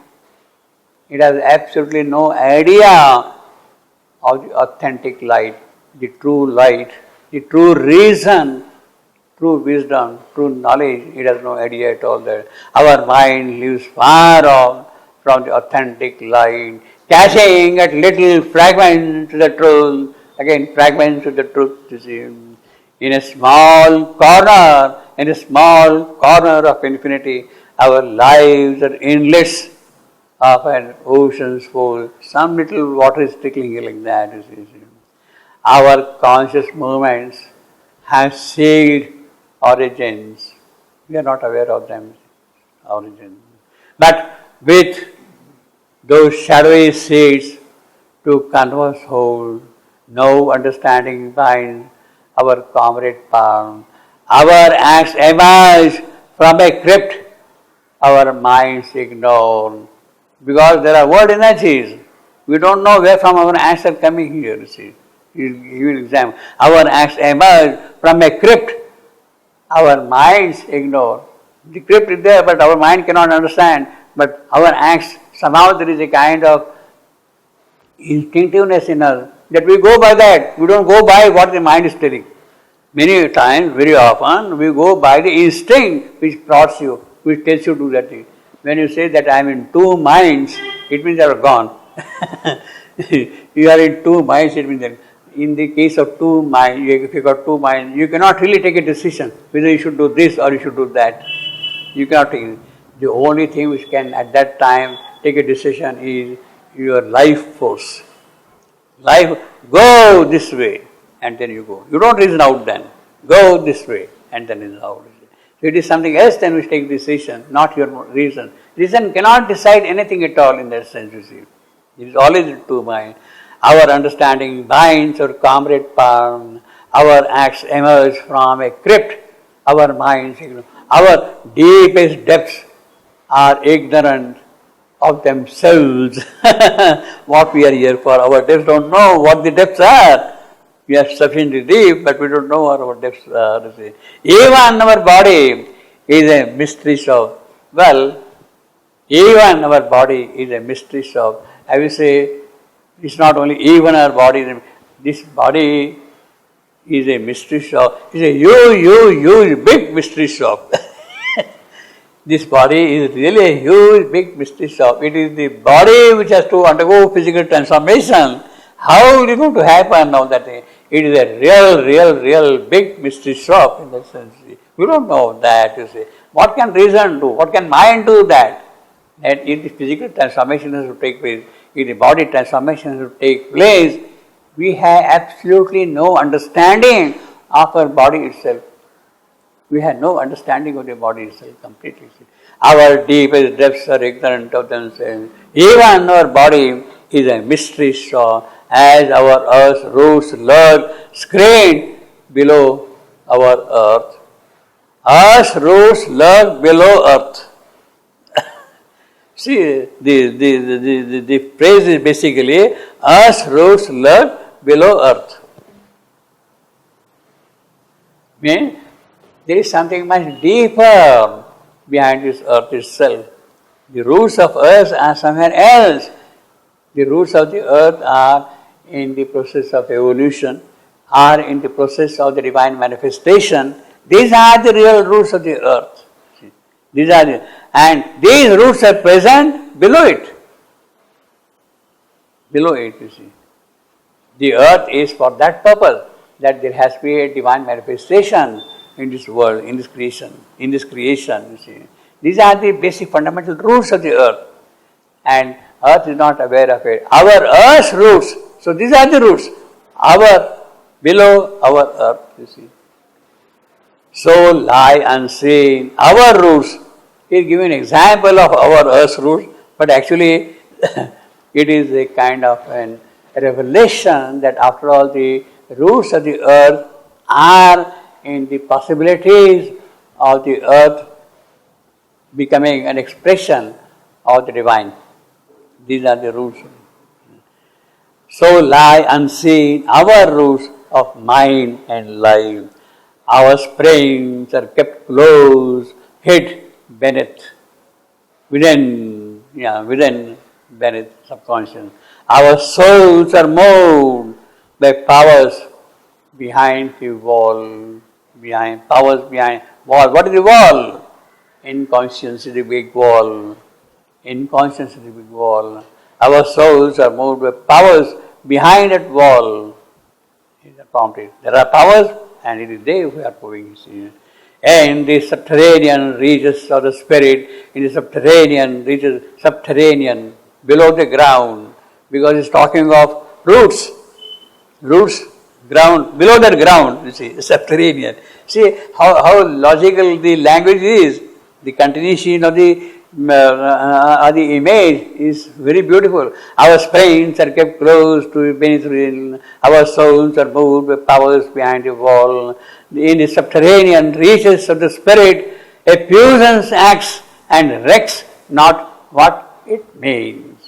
It has absolutely no idea of the authentic light, the true reason true wisdom, true knowledge, it has no idea at all that our mind lives far off from the authentic light, catching at little fragments to the truth, again fragments to the truth, you see, in a small corner of infinity, our lives are endless of an ocean's full. Some little water is trickling like that, you see. Our conscious movements have seed origins. We are not aware of them, origins. But with those shadowy seeds to converse hold, no understanding binds our comrade palm. Our acts emerge from a crypt our minds ignore. Because there are word energies. We don't know where from our acts are coming here, you see. You give an example. Our acts emerge from a crypt our minds ignore. The crypt is there, but our mind cannot understand. But our acts, somehow there is a kind of instinctiveness in us that we go by that. We don't go by what the mind is telling. Many times, very often, we go by the instinct which prods you, which tells you to do that thing. When you say that I am in two minds, it means you are gone. You are in two minds, it means that in the case of two minds, if you got two minds, you cannot really take a decision whether you should do this or you should do that. You cannot take it. The only thing which can at that time take a decision is your life force. Life, go this way, and then you go. You don't reason out then. Go this way, and then reason out. So it is something else then which takes decision, not your reason. Reason cannot decide anything at all in that sense, you see. It is always in two minds. Our understanding binds our comrade palm. Our acts emerge from a crypt. Our minds, our deepest depths are ignorant of themselves. What we are here for. Our depths don't know what the depths are. We are sufficiently deep, but we don't know what our depths are. Even our body is a mystery shop. Well, even our body is a mystery shop. I will say, it's not only even our body, this body is a mystery shop. It's a huge, big mystery shop. This body is really a huge, big mystery shop. It is the body which has to undergo physical transformation. How is it going to happen now that it is a real big mystery shop in that sense? We don't know that, you see. What can reason do? What can mind do that? That if the physical transformation has to take place, if the body transformation has to take place, we have absolutely no understanding of our body itself. We have no understanding of the body itself completely. Our deepest depths are ignorant of themselves. Even our body is a mystery shop, as our earth's roots lurk screened below our earth. Earth's roots lurk below earth. See, the phrase is basically, Earth's roots lurk below earth. Means there is something much deeper behind this earth itself. The roots of earth are somewhere else. The roots of the earth are in the process of evolution, are in the process of the divine manifestation. These are the real roots of the earth. And these roots are present below it. Below it, you see. The earth is for that purpose, that there has to be a divine manifestation in this world, in this creation, you see. These are the basic fundamental roots of the earth. And earth is not aware of it. Our earth's roots, so these are the roots. Below our earth, you see. So lie unseen. Our roots. He is giving an example of our earth's roots, but actually it is a kind of a revelation that after all the roots of the earth are in the possibilities of the earth becoming an expression of the divine. These are the roots. So lie unseen our roots of mind and life. Our springs are kept close, hid beneath, beneath subconscious. Our souls are moved by powers behind the wall. behind, powers behind wall. What is the wall? Inconscience is the big wall. Inconscience is the big wall. Our souls are moved by powers behind that wall. Prompted. There are powers, and it is they who are moving. And the subterranean regions of the spirit, in the subterranean regions, subterranean, below the ground, because it's talking of roots, ground, below that ground, you see, subterranean. See how logical the language is, the continuation of the image is very beautiful. Our spines are kept close to beneath, our souls are moved by powers behind the wall. In the subterranean reaches of the spirit, a puissance acts and wrecks not what it means,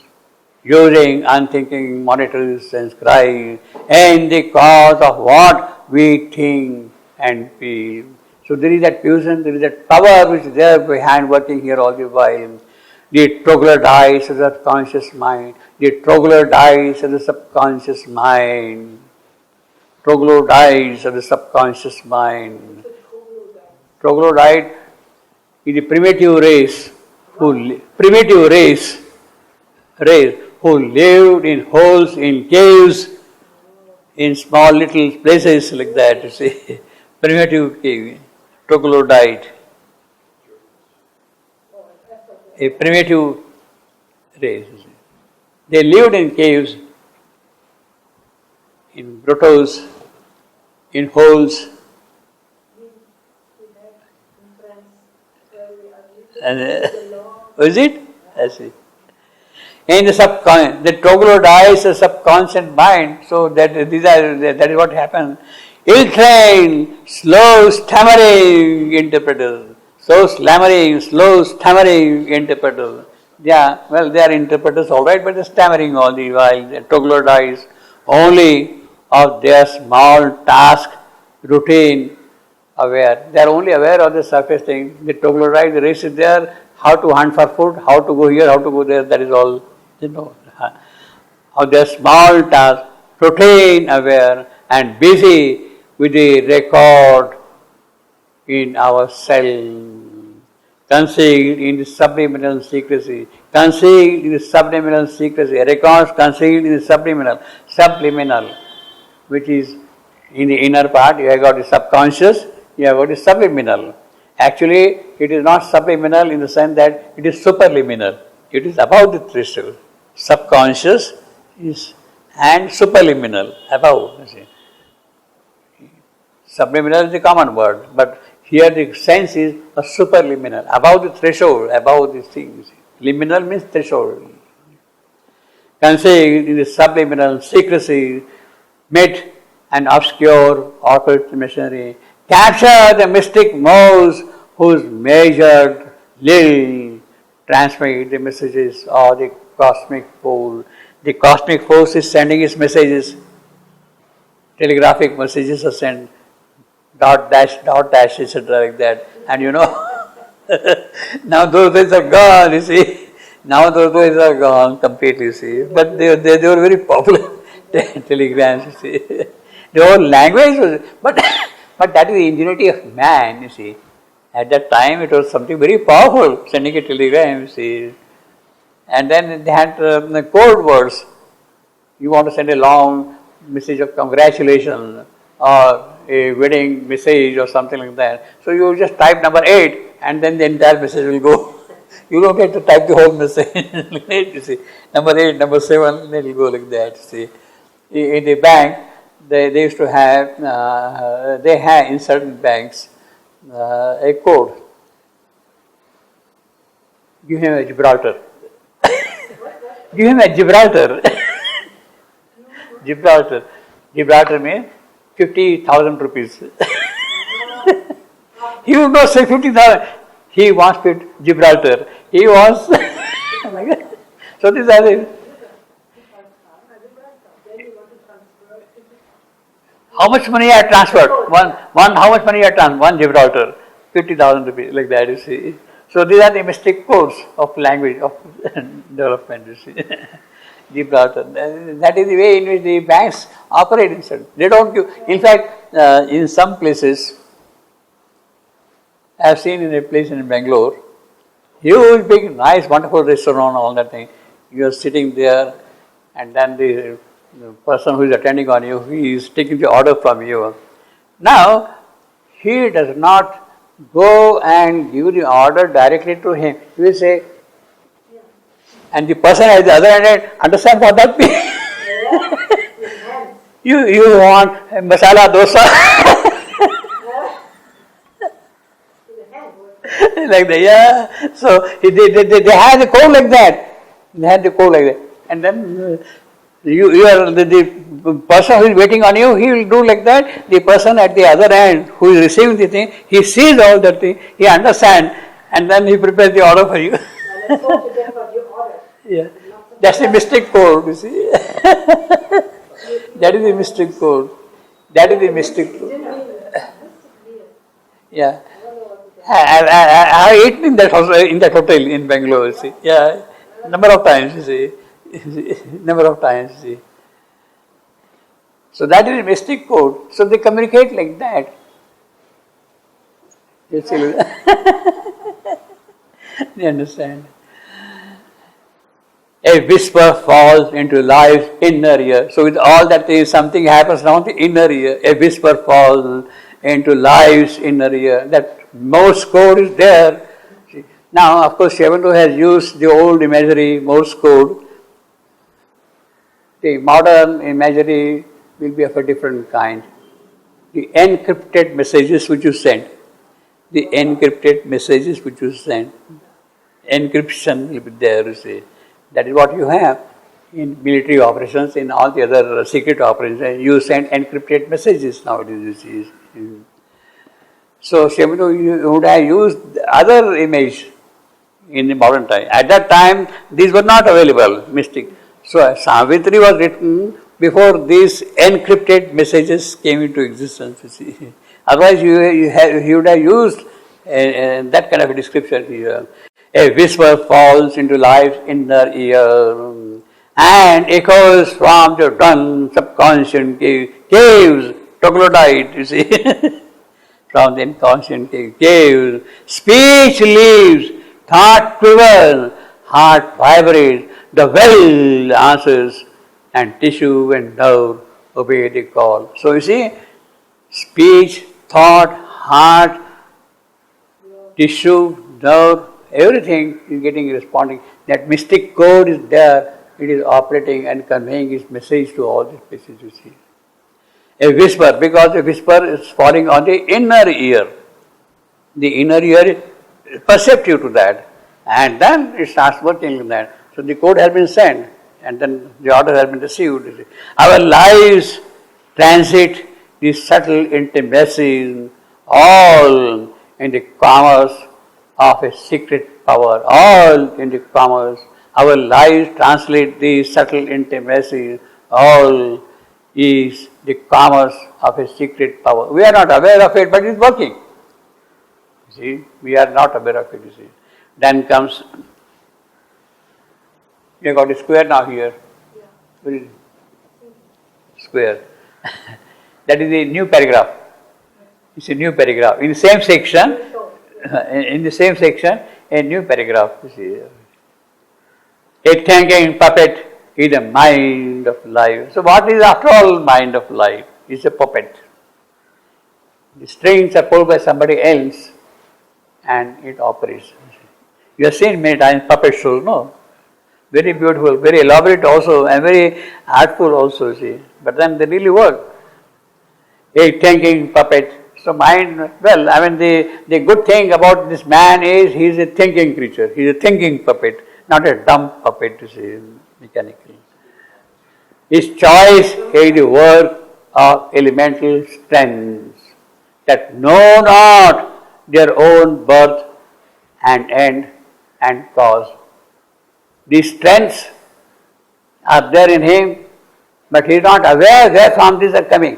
using unthinking monitors sense cry, and the cause of what we think and feel. So there is that fusion, there is that power which is there behind working here all the while. The troglodytes of the subconscious mind, the troglodytes of the subconscious mind, troglodytes of the subconscious mind. Troglodyte is the primitive race who lived in holes, in caves, in small little places like that, you see. Primitive cave, troglodyte. A primitive race. They lived in caves, in grottos, in holes. And, is it? I see. And the troglodytes a subconscious mind, so that is what happens. Ill-trained, slow, stammering interpreters. Slow, stammering interpreters. Yeah, well, they are interpreters all right, but they're stammering all the while. They're troglodytes only of their small task, routine, aware. They are only aware of the surface thing. The troglodyte, the race is there, how to hunt for food, how to go here, how to go there, that is all. You know, of their small task, routine, aware, and busy with the record in our cell, concealed in the subliminal secrecy, records concealed in the subliminal, which is in the inner part. You have got the subconscious, you have got the subliminal. Actually, it is not subliminal in the sense that it is superliminal. It is above the threshold. Subconscious is and superliminal, above. You see. Subliminal is a common word, but here the sense is a superliminal, above the threshold, above these things. Liminal means threshold. Concealed in the subliminal secrecy, mid and obscure occult machinery, capture the mystic modes whose measured lil transmit the messages of the cosmic pole. The cosmic force is sending its messages, telegraphic messages are sent, dot dash, etc. like that. And you know, now those days are gone, you see. Now those days are gone completely, you see. But they were very popular, telegrams, you see. The whole language was, but that is the ingenuity of man, you see. At that time it was something very powerful, sending a telegram, you see. And then they had code words. You want to send a long message of congratulations or a wedding message or something like that. So you just type number 8 and then the entire message will go. You don't get to type the whole message. You see, number 8, number 7, then it will go like that. You see, in the bank, they used to have, they have in certain banks a code. Give him a Gibraltar. Give him a Gibraltar. Gibraltar means 50,000 rupees. He would not say 50,000. He wants Gibraltar. He wants. So this is how much money I transferred? How much money I transferred? One Gibraltar, 50,000 rupees, like that, you see. So these are the mystic codes of language, of development, you see. Gibraltar. That is the way in which the banks operate. They don't give. In fact, in some places, I have seen in a place in Bangalore, huge, big, nice, wonderful restaurant, all that thing. You are sitting there, and then the person who is attending on you, he is taking the order from you. Now, he does not go and give the order directly to him. He will say, and the person at the other end understand what that means. You want masala dosa. Like that, yeah. So they have the code like that. They have the code like that. And then you are the person who is waiting on you, he will do like that. The person at the other end who is receiving the thing, he sees all that thing, he understands, and then he prepares the order for you. Let's go together for your order. Yeah. That's the mystic code, you see. That is the mystic code. That is the mystic code. Yeah. I have eaten in that hotel in Bangalore, you see. Yeah. Number of times, you see. Number of times, you see. So that is the mystic code. So they communicate like that. You see. You understand? A whisper falls into life's inner ear. So with all that is, something happens now in the inner ear. A whisper falls into life's inner ear. That Morse code is there. Now, of course, Savitri has used the old imagery, Morse code. The modern imagery will be of a different kind. The encrypted messages which you send. The encrypted messages which you send. Encryption will be there, you see. That is what you have in military operations, in all the other secret operations. You send encrypted messages nowadays, you see. So, Savitri would have used other image in the modern time. At that time, these were not available, mystic. So, Savitri was written before these encrypted messages came into existence, you see. Otherwise, you would have used that kind of a description here. A whisper falls into life's inner ear and echoes from the dun subconscious caves, troglodyte, you see, from the inconscient caves. Speech leaves, thought quivers, heart vibrates, the well answers, and tissue and nerve obey the call. So you see, speech, thought, heart, tissue, nerve, everything is getting responding. That mystic code is there. It is operating and conveying its message to all the places you see. A whisper, because a whisper is falling on the inner ear. The inner ear is perceptive to that. And then it starts working in that. So the code has been sent and then the order has been received. Our lives transit these subtle intimacies all in the commerce of a secret power, all in the commerce. Our lives translate these subtle intimacies, all is the commerce of a secret power. We are not aware of it, but it is working. You see, we are not aware of it, you see. Then comes, you have got a square now here. What is it? Square. That is a new paragraph. It's a new paragraph. In the same section, a new paragraph. You see. A thinking puppet is the mind of life. So what is after all mind of life? It's a puppet. The strings are pulled by somebody else and it operates. You have seen many times puppet shows, no? Very beautiful, very elaborate also and very artful also, see. But then they really work. A thinking puppet. So mind, well, I mean the good thing about this man is he is a thinking creature. He is a thinking puppet, not a dumb puppet, you see, mechanical. His choice is the work of elemental strengths that know not their own birth and end and cause. These strengths are there in him, but he is not aware where from these are coming.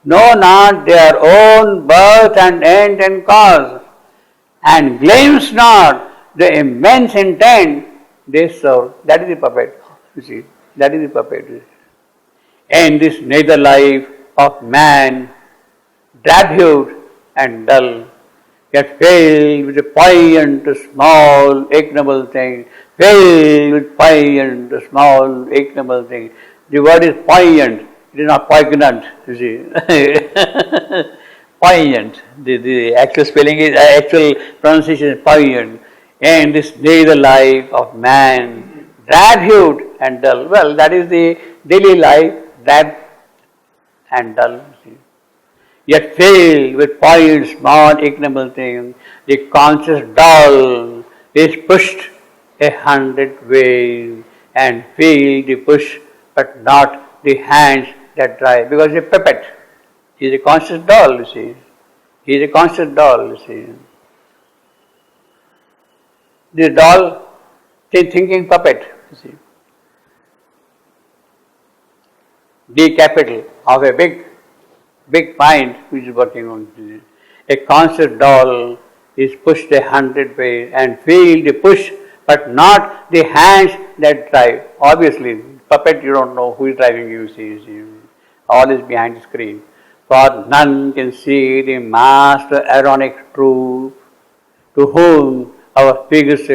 Know not their own birth and end and cause, and glimpse not the immense intent they serve. That is the puppet, you see. That is the puppet. In this nether life of man, drab-hued and dull, Yet filled with a poignant, small, ignoble thing. Filled with poignant, small, ignoble thing. The word is poignant. It is not poignant, you see. Poignant. The actual spelling is, actual pronunciation is poignant. And this daily life of man, drab and dull. Well, that is the daily life, drab and dull. Yet filled with points, small, ignoble things, the conscious doll is pushed 100 ways and feel the push, but not the hands that drive. Because a puppet is a conscious doll, you see. He is a conscious doll, you see. The doll is thinking puppet, you see. D capital of a big mind which is working on it. A conscious doll is pushed 100 ways and feel the push, but not the hands that drive. Obviously, puppet you don't know who is driving you, see. All is behind the screen. For none can see the master ironic truth, to whom our figures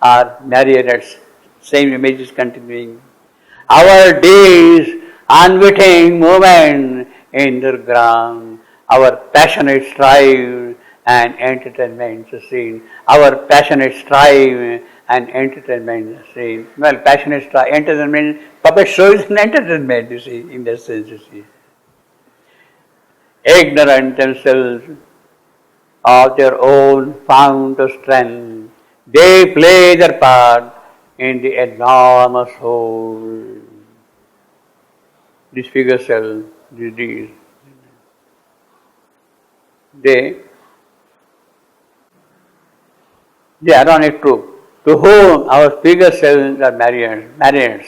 are marionettes. Same image is continuing. Our days, unwitting movement in the ground, our passionate strive and entertainment scene. Our passionate strive and entertainment scene. Well, passionate strive, entertainment, puppet show is an entertainment, you see, in that sense, you see. Ignorant themselves of their own fount of strength, they play their part in the enormous whole. This figure cell, these, the ironic truth, to whom our figure cells are marionettes,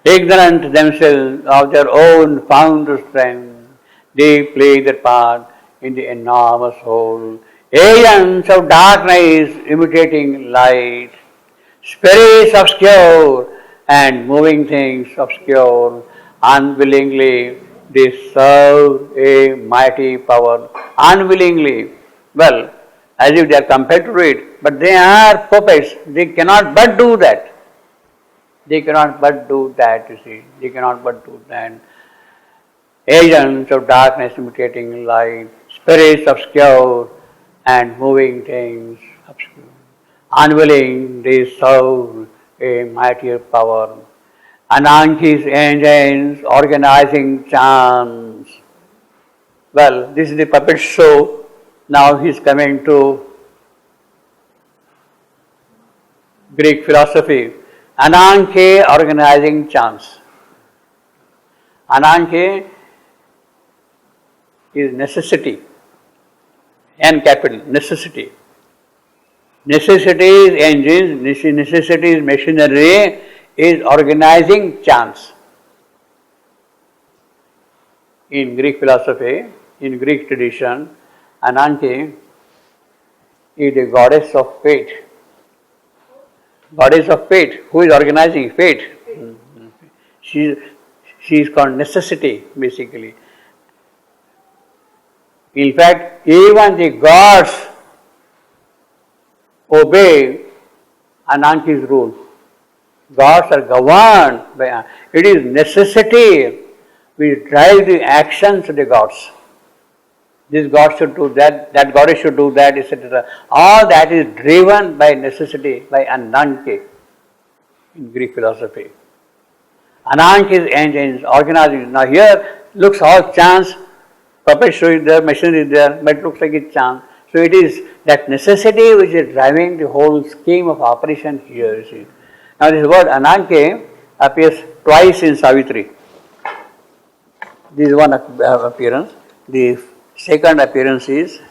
ignorant themselves of their own fount of strength, they play their part in the enormous whole. Agents of darkness imitating light, spirits obscure and moving things obscure, unwillingly they serve a mighty power. Unwillingly, well, as if they are compelled to do it, but they are puppets, they cannot but do that. They cannot but do that, you see. They cannot but do that. Agents of darkness imitating light, spirits obscure and moving things obscure. Unwilling they serve a mightier power. Ananki's engines organizing chants. Well, this is the puppet show. Now he is coming to Greek philosophy. Ananke organizing chants. Ananke is necessity. N capital, necessity. Necessity is engines, necessity is machinery, is organizing chants. In Greek philosophy, in Greek tradition, Ananke is the goddess of fate. Goddess of fate. Who is organizing fate? She is called necessity, basically. In fact, even the gods obey Ananke's rule. Gods are governed by it is necessity which drives the actions of the gods. This god should do that, that goddess should do that, etc. All that is driven by necessity, by Ananke in Greek philosophy. Ananke's engines, organizing. Now here looks all chance, puppet show is there, machinery is there, but it looks like it's chance. So it is that necessity which is driving the whole scheme of operation here, you see. Now this word Ananke appears twice in Savitri. This is one appearance. The second appearance is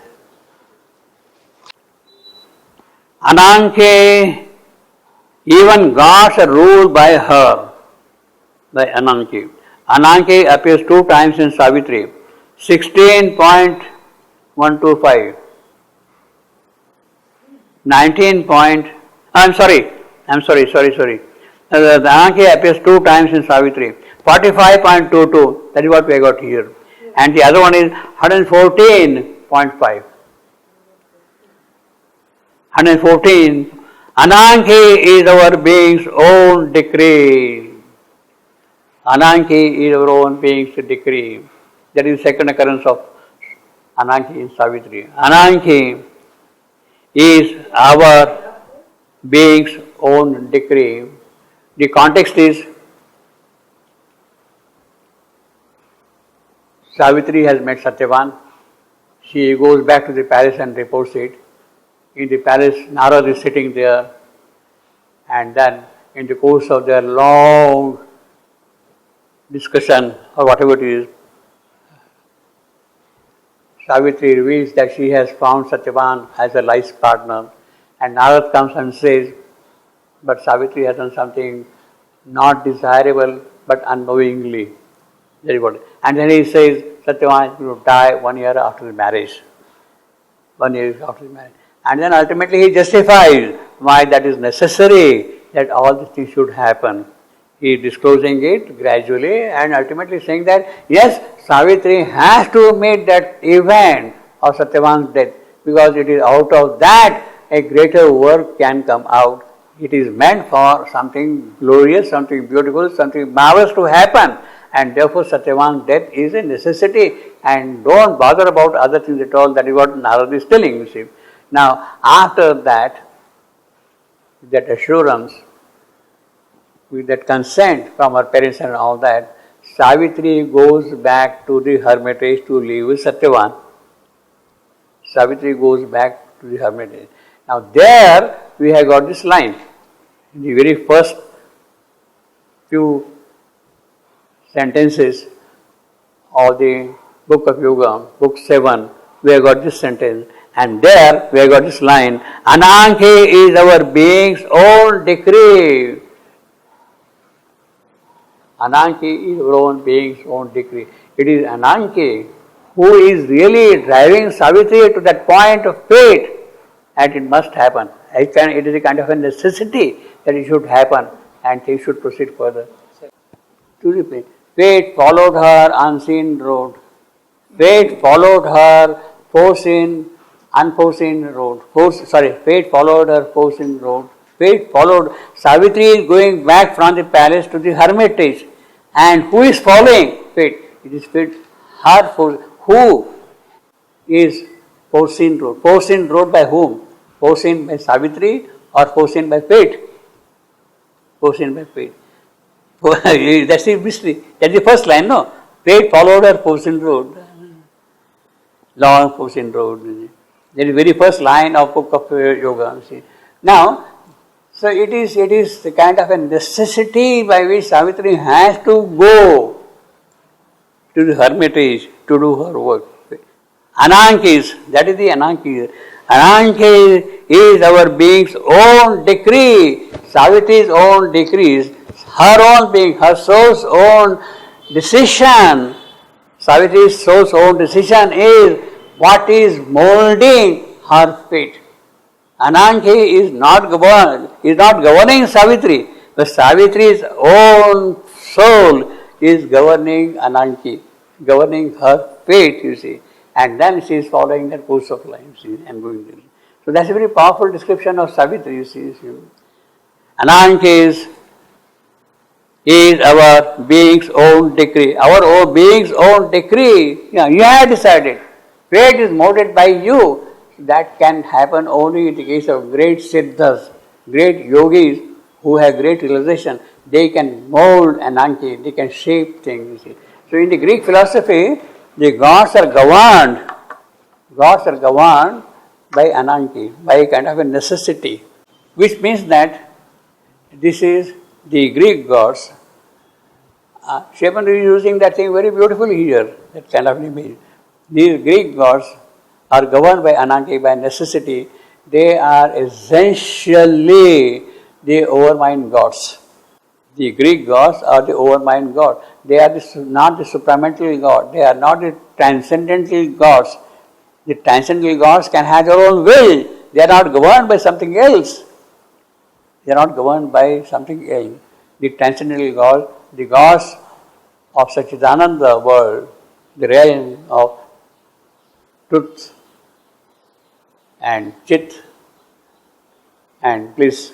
Ananke, even gods are ruled by her, by Ananke. Ananke appears 2 times in Savitri, 16.125, 19. I'm sorry. The Ananke appears 2 times in Savitri, 45.22, that is what we got here. And the other one is 114.5. 114. Ananki is our being's own decree. Ananki is our own being's decree. That is the second occurrence of Ananki in Savitri. Ananki is our being's own decree. The context is Savitri has met Satyavan. She goes back to the palace and reports it. In the palace, Narad is sitting there, and then in the course of their long discussion or whatever it is, Savitri reveals that she has found Satyavan as a life partner, and Narad comes and says, but Savitri has done something not desirable but unknowingly. Very good. And then he says, Satyavan is going to die 1 year after the marriage. 1 year after the marriage. And then ultimately he justifies why that is necessary, that all these things should happen. He is disclosing it gradually and ultimately saying that, yes, Savitri has to meet that event of Satyavan's death, because it is out of that a greater work can come out. It is meant for something glorious, something beautiful, something marvelous to happen. And therefore Satyavan's death is a necessity, and don't bother about other things at all. That is what Narad is telling, you see. Now, after that, that assurance, with that consent from her parents and all that, Savitri goes back to the hermitage to live with Satyavan. Savitri goes back to the hermitage. Now there we have got this line. In the very first few sentences of the book of Yoga, book 7, we have got this sentence. And there we have got this line, Ananki is our being's own decree. Ananki is our own being's own decree. It is Ananki who is really driving Savitri to that point of fate, and it must happen. It is a kind of a necessity that it should happen, and things should proceed further. To repeat, fate followed her unseen road. Fate followed her unforeseen road. Fate followed her foreseen road. Fate followed. Savitri is going back from the palace to the hermitage. And who is following? Fate. It is fate. Her force. Who is foreseen road? Foreseen road by whom? Foreseen by Savitri or foreseen by fate? Foreseen by fate. That's the mystery. That's the first line, no? Fate followed her foreseen road. Long foreseen road. That is very first line of book of Yoga. See. Now, so it is the kind of a necessity by which Savitri has to go to the hermitage to do her work. Ananki, that is the Ananki. Ananki is our being's own decree, Savitri's own decrees, her own being, her soul's own decision. Savitri's soul's own decision is what is molding her fate. Ananki is not governing Savitri, but Savitri's own soul is governing Ananki, governing her fate, you see. And then she is following that course of life, see, and going there. So that's a very powerful description of Savitri, you see. Ananki is our being's own decree. Our own being's own decree. You have decided. Fate is molded by you. That can happen only in the case of great siddhas, great yogis who have great realization. They can mold Ananki, they can shape things. You see. So in the Greek philosophy, the gods are governed by Ananki, by a kind of a necessity, which means that this is the Greek gods. Shapan is using that thing very beautifully here, that kind of image. These Greek gods are governed by Ananki, by necessity. They are essentially the overmind gods. The Greek gods are the overmind god. They are not the supramental god. They are not the transcendental gods. The transcendental gods can have their own will. They are not governed by something else. They are not governed by something else. The transcendental gods, the gods of Satchidananda world, the realm of truth and chit and bliss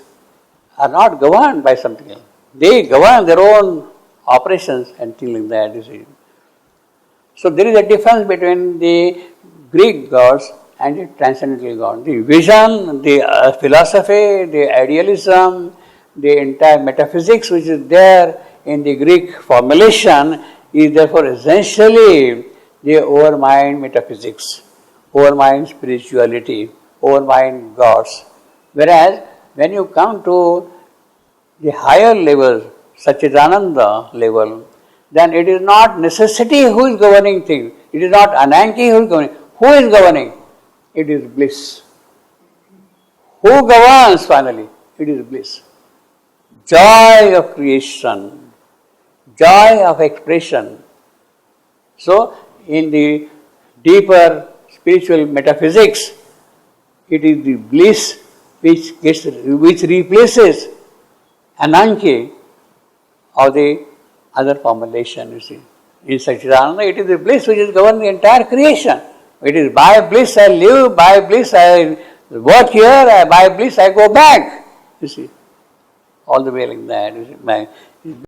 are not governed by something else. They govern their own operations and things like that, you see. So there is a difference between the Greek gods and the transcendental god. The vision, the philosophy, the idealism, the entire metaphysics which is there in the Greek formulation is therefore essentially the overmind metaphysics, overmind spirituality, overmind gods. Whereas when you come to the higher level, Satchidananda level, then it is not necessity who is governing things. It is not Ananki who is governing. Who is governing? It is bliss. Who governs finally? It is bliss. Joy of creation, joy of expression. So, in the deeper spiritual metaphysics, it is the bliss which replaces Ananki of the other formulation, you see. In Satchidananda, it is the bliss which is governing the entire creation. It is by bliss I live, by bliss I work here, by bliss I go back, you see. All the way like that, you see.